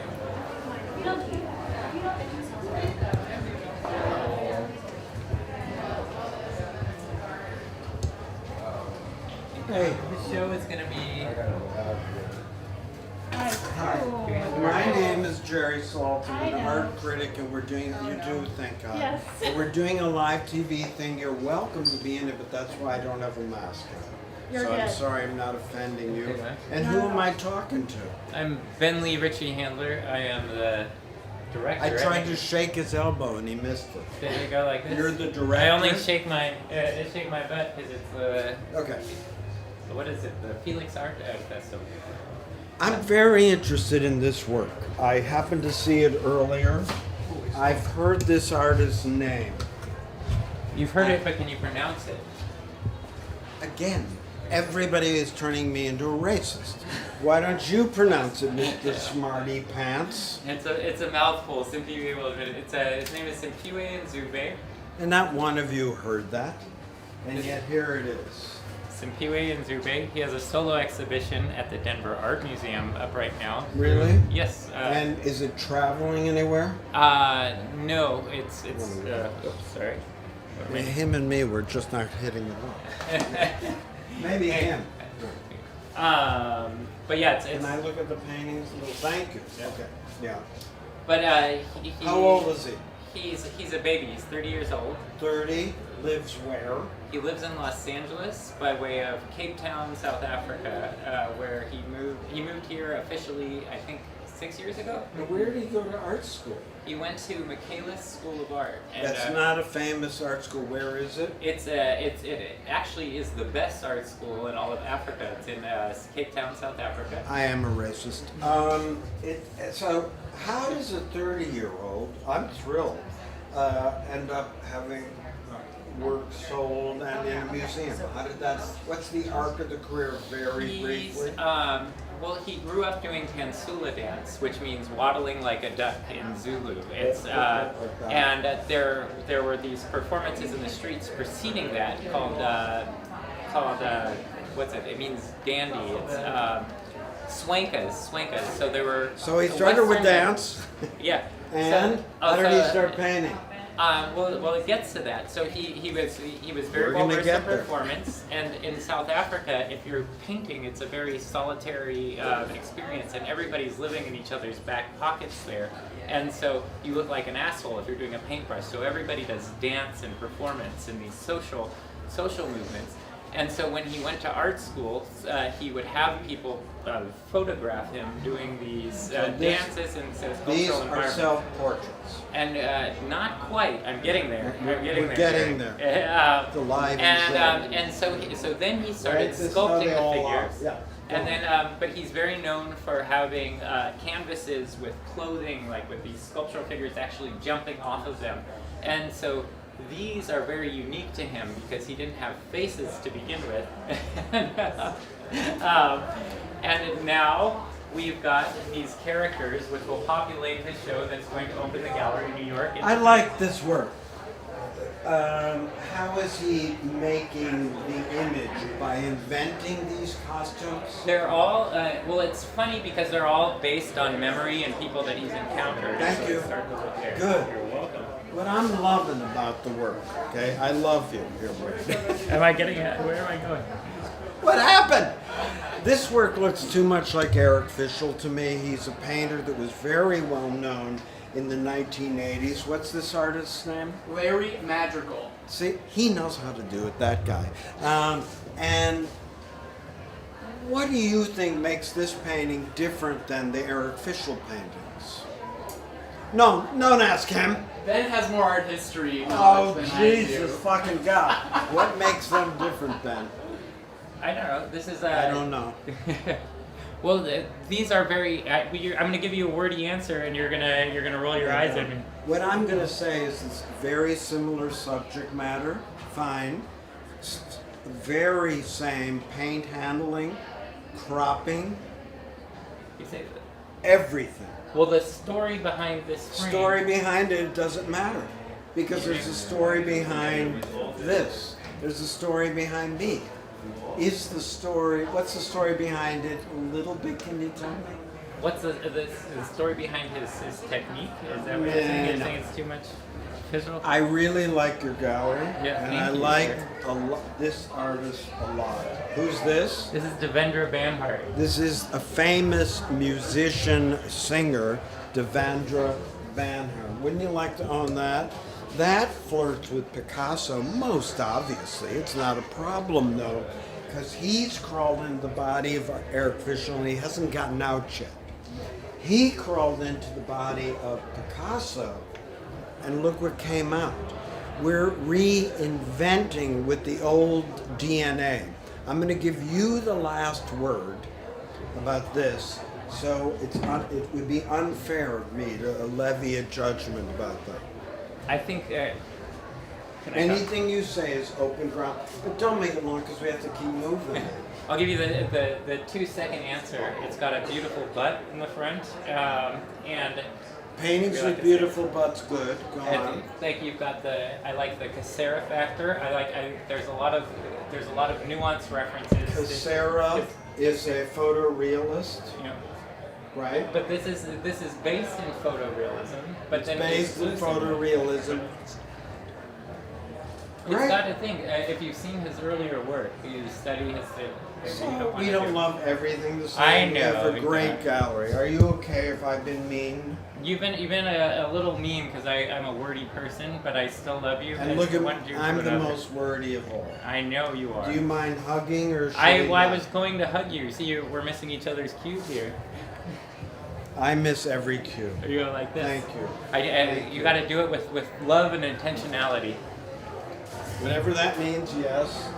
Hey. The show is going to be... My name is Jerry Saltz. I'm an art critic, and we're doing, you do, thank God. Yes. We're doing a live TV thing. You're welcome to be in it, but that's why I don't have a mask on. You're So I'm good. sorry I'm not offending you. Okay. And who am I talking to? I'm Ben Lee Ritchie Handler. I am the director. I tried to shake his elbow and he missed it. Did you go like this? You're the director? I only shake my butt because it's the... Okay. What is it? The Felix Art Festival. I'm very interested in this work. I happened to see it earlier. I've heard this artist's name. You've heard it, but can you pronounce it? Again, everybody is turning me into a racist. Why don't you pronounce it, Mr. Smarty Pants? It's a mouthful. Simpiwe will admit it. His name is Simpiwe Nzube. And not one of you heard that. And yet here it is. Simpiwe Nzube. He has a solo exhibition at the Denver Art Museum up right now. Really? Yes. And is it traveling anywhere? No. It's oops, sorry. Him and me were just not hitting it off. Maybe him. But yeah, it's... Can I look at the paintings? Thank you. Okay. Yeah. But How old is he? He's a baby. He's 30 years old. 30. Lives where? He lives in Los Angeles by way of Cape Town, South Africa, where he moved. He moved here officially, I think, 6 years ago. And where did he go to art school? He went to Michaelis School of Art. And, That's not a famous art school. Where is it? It actually is the best art school in all of Africa. It's in Cape Town, South Africa. I am a racist. So how does a 30-year-old, I'm thrilled, end up having work sold and in a museum? How did that, what's the arc of the career, very briefly? Well, he grew up doing Tansula dance, which means waddling like a duck in Zulu. It's and there were these performances in the streets preceding that called what's it? It means dandy. It's swankas. So there were. So he started with dance. Yeah. And how did he start painting? Well, it gets to that. So he was very well versed in performance, and in South Africa, if you're painting, it's a very solitary experience, and everybody's living in each other's back pockets there, and so you look like an asshole if you're doing a paintbrush. So everybody does dance and performance and these social movements. And so when he went to art school, he would have people photograph him doing these dances and cultural These are environments. self-portraits. And not quite. I'm getting there. We're getting there. The live and so then he started sculpting the figure. Yeah. And then, but he's very known for having canvases with clothing, like with these sculptural figures actually jumping off of them. And so these are very unique to him because he didn't have faces to begin with. And now we've got these characters which will populate his show that's going to open the gallery in New York. I like this work. How is he making the image? By inventing these costumes? They're all, well, it's funny because they're all based on memory and people that he's encountered. Thank you. Start to look there. Good. You're welcome. What I'm loving about the work, okay? I love you. Am I getting it? Where am I going? What happened? This work looks too much like Eric Fischl to me. He's a painter that was very well known in the 1980s. What's this artist's name? Larry Madrigal. See, he knows how to do it, that guy. And what do you think makes this painting different than the Eric Fischl paintings? No, don't ask him. Ben has more art history Oh, knowledge than Jesus I do. fucking God. What makes them different then? I don't know. This is I don't know. Well, these are very. I'm going to give you a wordy answer, and you're gonna roll your eyes at me. What I'm going to say is it's very similar subject matter, fine. Very same paint handling, cropping, You say that. everything. Well, the story behind this frame. Story behind it doesn't matter because there's a story behind this. There's a story behind me. What's the story behind it? A little bit, can you tell me? What's the story behind his technique? Is that what you're saying? You're saying it's too much visual? I really like your gallery, Yeah, and I thank you, like sir. this artist a lot. Who's this? This is Devendra Banhart. This is a famous musician, singer, Devendra Banhart. Wouldn't you like to own that? That flirts with Picasso, most obviously. It's not a problem, though, because he's crawled into the body of Eric Fisher and he hasn't gotten out yet. He crawled into the body of Picasso, and look what came out. We're reinventing with the old DNA. I'm going to give you the last word about this, so it would be unfair of me to levy a judgment about that. I think. Anything you say is open ground, but don't make it long because we have to keep moving. I'll give you the 2-second answer. It's got a beautiful butt in the front, and paintings with beautiful butts, good. Go on. Like you've got I like the Cassera factor. There's a lot of nuanced references. Cassera is a photorealist. You know, right? But this is based in photorealism. But It's then based in photorealism. It's Right. got a thing. If you've seen his earlier work, you study his. We don't love everything the same. I We have know, a great exactly. gallery. Are you okay if I've been mean? You've been a little mean because I'm a wordy person, but I still love you. And look at I'm the most wordy of all. I know you are. Do you mind hugging or? I was going to hug you. See, we're missing each other's cues here. I miss every cue. Are you like this? Thank you. You got to do it with love and intentionality. Whatever that means, yes.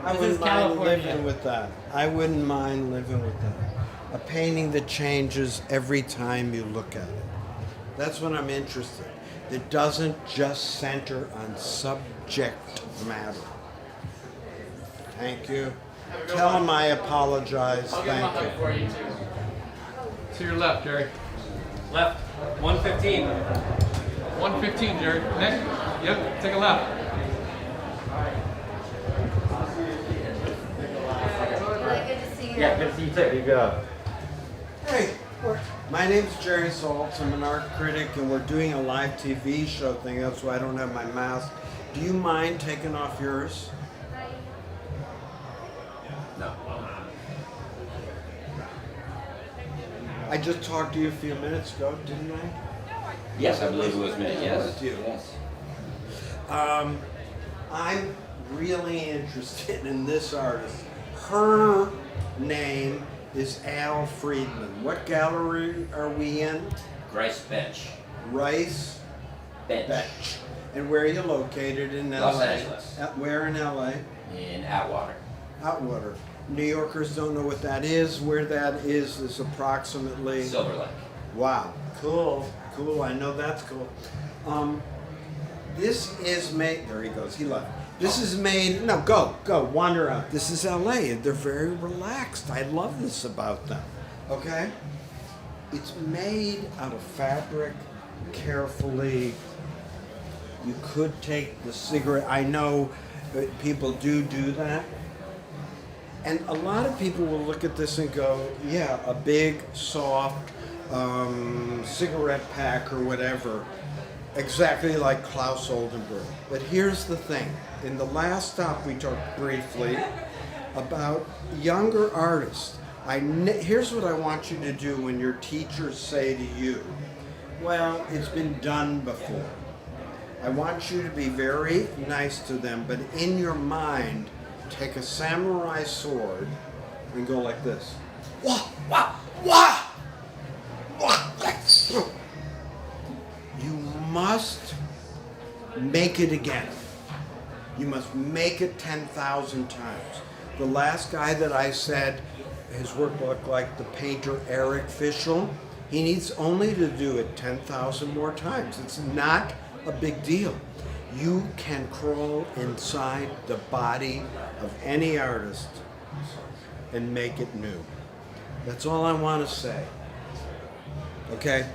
I This wouldn't is mind California. living with that. I wouldn't mind living with that. A painting that changes every time you look at it. That's what I'm interested in. That doesn't just center on subject matter. Thank you. Tell him I apologize. Thank you. To your left, Jerry. Left. 115. 115, Jerry. Next. Yep. Take a left. Yeah, good to see you too. You go. Hey, my name's Jerry Saltz. I'm an art critic, and we're doing a live TV show thing. That's why I don't have my mask. Do you mind taking off yours? No. I just talked to you a few minutes ago, didn't I? Yes, I believe it was me. Yes. It was you. Yes. I'm really interested in this artist. Her name is Al Friedman. What gallery are we in? Rice Bench. Rice Bench. And where are you located in LA? Los Angeles. Where in LA? In Atwater. Atwater. New Yorkers don't know what that is. Where that is approximately Silver Lake. Wow. Cool. Cool. I know that's cool. This is made. There he goes. He left. This is made. No, go, wander out. This is LA, and they're very relaxed. I love this about them. Okay. It's made out of fabric, carefully. You could take the cigarette. I know people do that. And a lot of people will look at this and go, yeah, a big, soft cigarette pack or whatever, exactly like Klaus Oldenburg. But here's the thing. In the last stop, we talked briefly about younger artists. Here's what I want you to do when your teachers say to you, well, it's been done before. I want you to be very nice to them, but in your mind, take a samurai sword and go like this. Wah, wah, wah, wah. You must make it again. You must make it 10,000 times. The last guy that I said, his work look like the painter Eric Fischl. He needs only to do it 10,000 more times. It's not a big deal. You can crawl inside the body of any artist and make it new. That's all I want to say. Okay?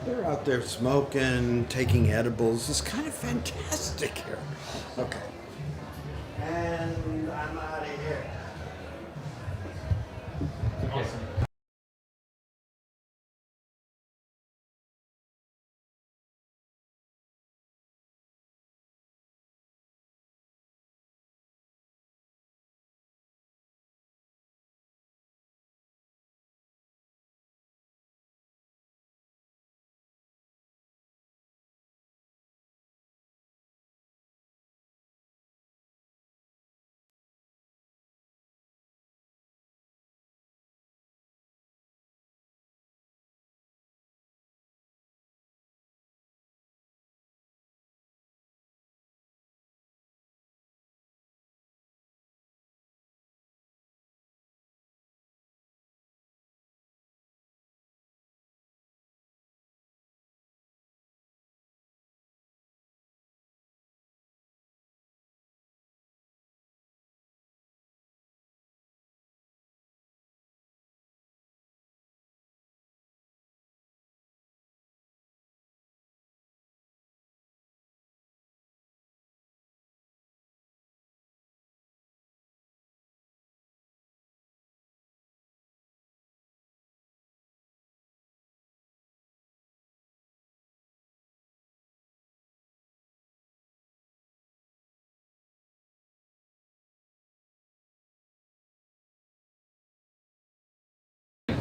They're out there smoking, taking edibles. It's kind of fantastic here. Okay. And I'm out of here. Awesome.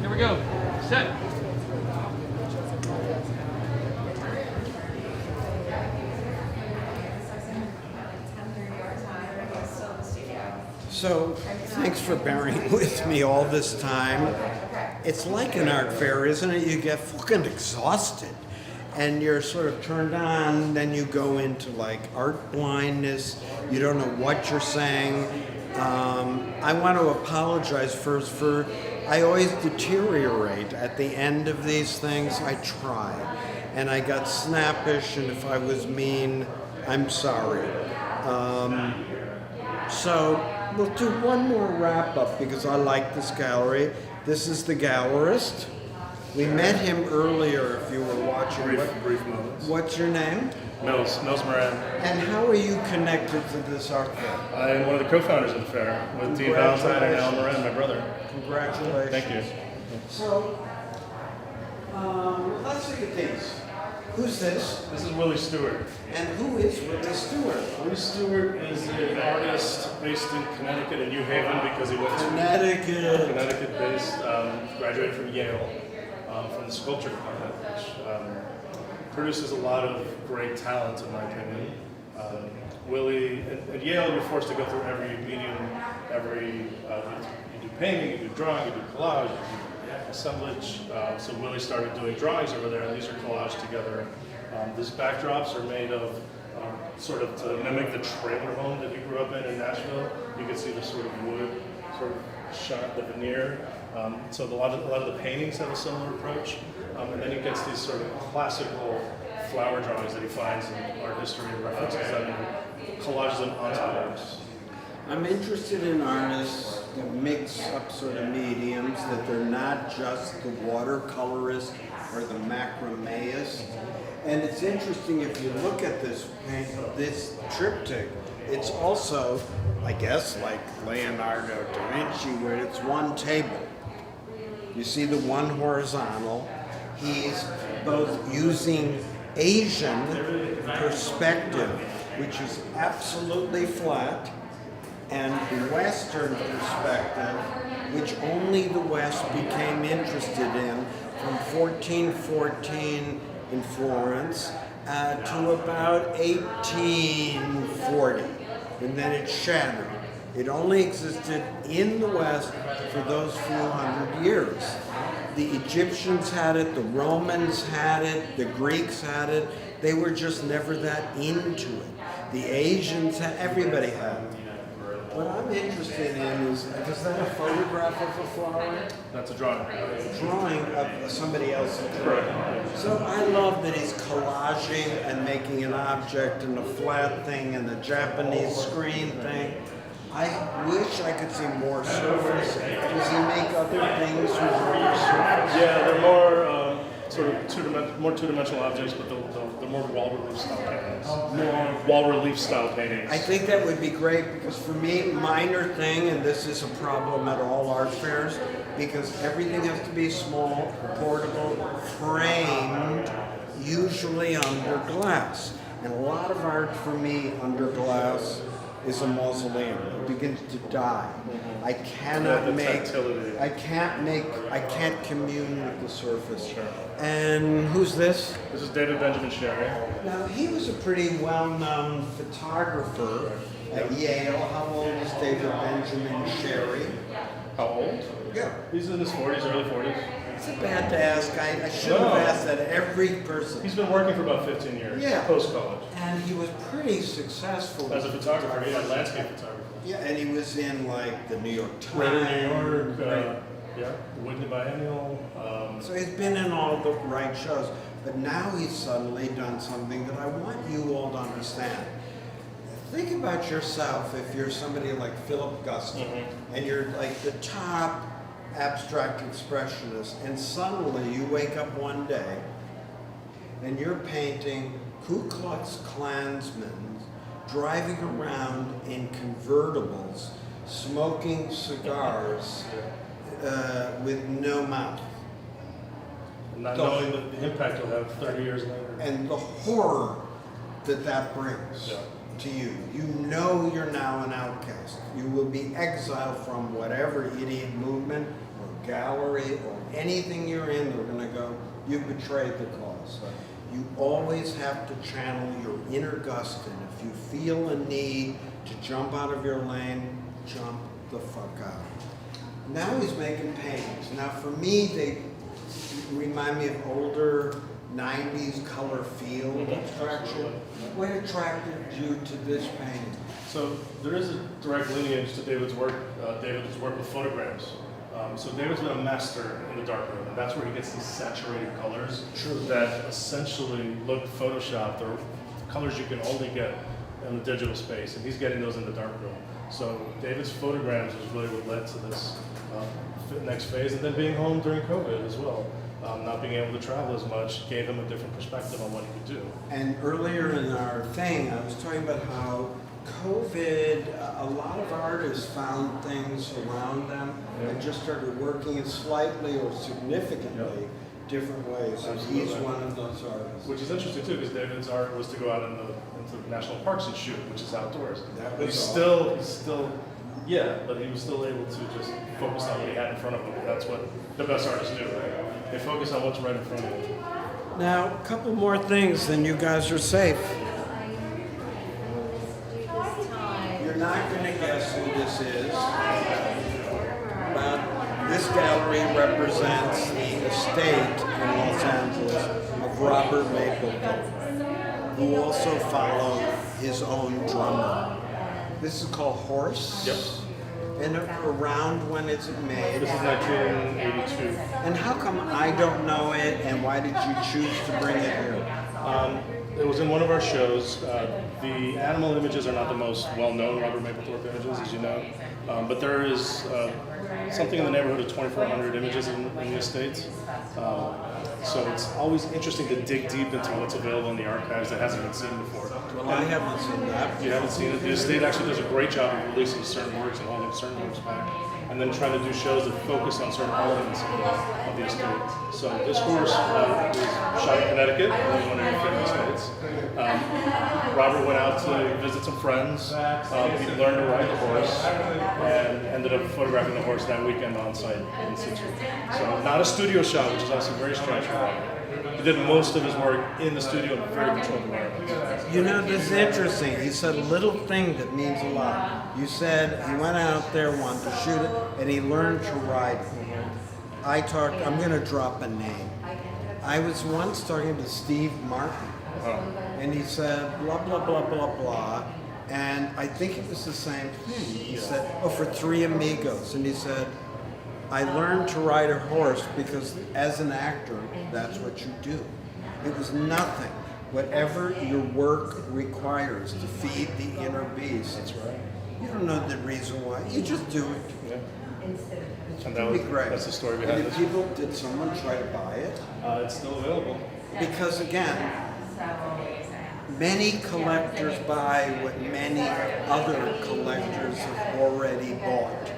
Here we go. Set. So, thanks for bearing with me all this time. It's like an art fair, isn't it? You get fucking exhausted and you're sort of turned on, then you go into like art blindness. You don't know what you're saying. I want to apologize first for, I always deteriorate at the end of these things. I try. And I got snappish, and if I was mean, I'm sorry. So we'll do one more wrap up because I like this gallery. This is the gallerist. We met him earlier if you were watching. Brief moments. What's your name? Mills Moran. And how are you connected to this art fair? I am one of the co-founders of the fair with Dean Valentine and Al Moran, my brother. Congratulations. Thank you. So, let's look at these. Who's this? This is Willie Stewart. And who is Willie Stewart? Willie Stewart is an artist based in Connecticut and New Haven because he went to Connecticut-based, graduated from Yale, from the sculpture department, which produces a lot of great talent, in my opinion. Willie, at Yale, you're forced to go through every medium, you do painting, you do drawing, you do collage, you do assemblage. So Willie started doing drawings over there, and these are collaged together. These backdrops are made of sort of to mimic the trailer home that he grew up in Nashville. You can see the sort of wood, sort of shot, the veneer. So a lot of the paintings have a similar approach. And then he gets these sort of classical flower drawings that he finds in art history and references them and collages them onto the works. I'm interested in artists that mix up sort of mediums, that they're not just the watercolorist or the macrameist. And it's interesting if you look at this triptych, it's also, I guess, like Leonardo da Vinci, where it's one table. You see the one horizontal. He's both using Asian perspective, which is absolutely flat, and Western perspective, which only the West became interested in from 1414 in Florence to about 1840, and then it shattered. It only existed in the West for those few hundred years. The Egyptians had it, the Romans had it, the Greeks had it. They were just never that into it. The Asians had, everybody had it. What I'm interested in is that a photograph of a flower? That's a drawing. Drawing of somebody else's. Correct. So I love that he's collaging and making an object and a flat thing and the Japanese screen thing. I wish I could see more surface. Does he make other things with more surface? Yeah, they're more sort of more two-dimensional objects, but they're more wall-relief style paintings. More wall-relief style paintings. I think that would be great because for me, minor thing, and this is a problem at all art fairs, because everything has to be small, portable, framed, usually under glass. And a lot of art for me under glass is a mausoleum. It begins to die. I cannot I can't commune with the surface. Sure. And who's this? This is David Benjamin Sherry. Now, he was a pretty well-known photographer at Yale. How old is David Benjamin Sherry? How old? Yeah. He's in his 40s, early 40s. It's bad to ask. I should have asked that every person. He's been working for about 15 years, post-college. And he was pretty successful. As a photographer, yeah, landscape photographer. Yeah, and he was in like the New York Times. New York, yeah, the Whitney Biennial. So he's been in all the right shows. But now he's suddenly done something that I want you all to understand. Think about yourself if you're somebody like Philip Guston, and you're like the top abstract expressionist, and suddenly you wake up one day and you're painting Ku Klux Klansmen driving around in convertibles, smoking cigars with no mouth. Not knowing the impact it'll have 30 years later. And the horror that brings to you. You know you're now an outcast. You will be exiled from whatever idiot movement or gallery or anything you're in. They're going to go, you betrayed the cause. You always have to channel your inner Guston. If you feel a need to jump out of your lane, jump the fuck out. Now he's making paintings. Now for me, they remind me of older 90s color field abstraction. What attracted you to this painting? So there is a direct lineage to David's work. David's work with photograms. So David's been a master in the darkroom, and that's where he gets these saturated colors that essentially look photoshopped, or colors you can only get in the digital space, and he's getting those in the darkroom. So David's photograms was really what led to this next phase, and then being home during COVID as well. Not being able to travel as much gave him a different perspective on what he could do. And earlier in our thing, I was talking about how COVID, a lot of artists found things around them and just started working in slightly or significantly different ways. And he's one of those artists. Which is interesting too, because David's art was to go out into national parks and shoot, which is outdoors. But he's still, but he was still able to just focus on what he had in front of him. That's what the best artists do, right? They focus on what's right in front of them. Now, a couple more things, then you guys are safe. You're not going to guess who this is, but this gallery represents the estate in Los Angeles of Robert Mapplethorpe, who also followed his own drummer. This is called Horse. Yep. And around when is it made? This is 1982. And how come I don't know it, and why did you choose to bring it here? It was in one of our shows. The animal images are not the most well-known Robert Mapplethorpe images, as you know, but there is something in the neighborhood of 2,400 images in the estate. So it's always interesting to dig deep into what's available in the archives that hasn't been seen before. Well, I haven't seen that. You haven't seen it? The estate actually does a great job of releasing certain works and holding certain works back, and then trying to do shows that focus on certain elements of the estate. So this horse was shot in Connecticut, one of your favorite states. Robert went out to visit some friends. He learned to ride the horse and ended up photographing the horse that weekend on site in situ. So not a studio shot, which is also very strange for Robert. He did most of his work in the studio in a very controlled environment. You know, this is interesting. He said a little thing that means a lot. You said he went out there, wanted to shoot it, and he learned to ride. I'm going to drop a name. I was once talking to Steve Martin, and he said, blah, blah, blah, blah, blah, And I think it was the same thing. He said, oh, for Three Amigos. And he said, I learned to ride a horse because as an actor, that's what you do. It was nothing. Whatever your work requires to feed the inner beast. That's right. You don't know the reason why. You just do it. Yeah. And It'd be great. that's the story behind it. Did someone try to buy it? It's still available. Because again, many collectors buy what many other collectors have already bought.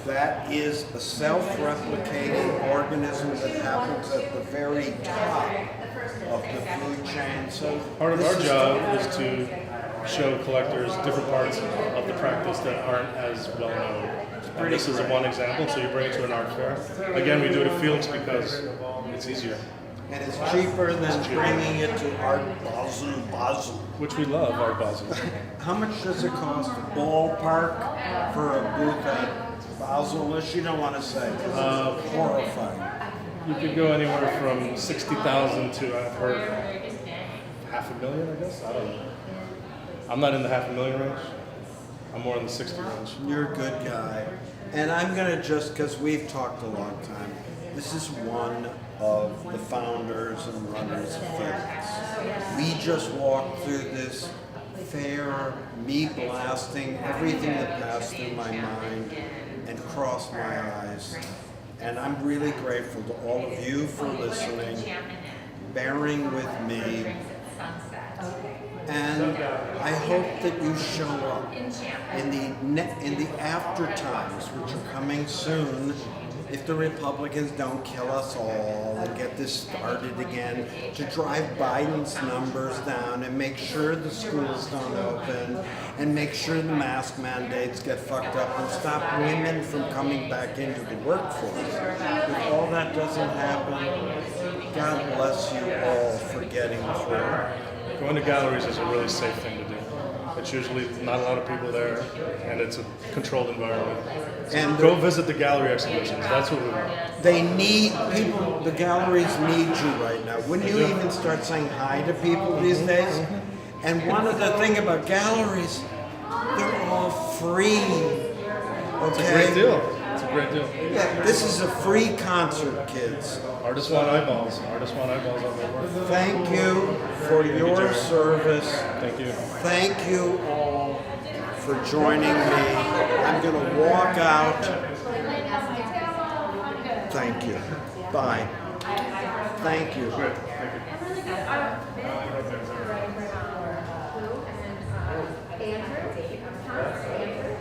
That is a self-replicating organism that happens at the very top of the food chain. So Part of our job is to show collectors different parts of the practice that aren't as well known. And this is one example, so you bring it to an art fair. Again, we do it at Felix because it's easier. And it's cheaper than bringing it to Art Basel. Which we love, Art Basel. How much does it cost, ballpark, for a booth at Basel? You don't want to say, 'cause it's horrifying. You could go anywhere from 60,000 to, I've heard, $500,000, I guess? I don't know. I'm not in the $500,000 range. I'm more in the 60 range. You're a good guy. And I'm going to just, because we've talked a long time, this is one of the founders and runners of Felix. We just walked through this fair, me blasting everything that passed through my mind and crossed my eyes. And I'm really grateful to all of you for listening, bearing with me, and I hope that you show up in the after times, which are coming soon, if the Republicans don't kill us all and get this started again, to drive Biden's numbers down and make sure the schools don't open and make sure the mask mandates get fucked up and stop women from coming back into the workforce. If all that doesn't happen, God bless you all for getting through. Going to galleries is a really safe thing to do. It's usually not a lot of people there, and it's a controlled environment. So And go visit the gallery exhibitions. That's what we want. They need people, the galleries need you right now. Wouldn't you even start saying hi to people these days? And one of the thing about galleries, they're all free. Okay? It's a great deal. It's a great deal. Yeah, this is a free concert, kids. Artists want eyeballs. Artists want eyeballs on their work. Thank you for your service. Thank you. Thank you all for joining me. I'm going to walk out. Thank you. Bye. Thank you. Good. Thank you.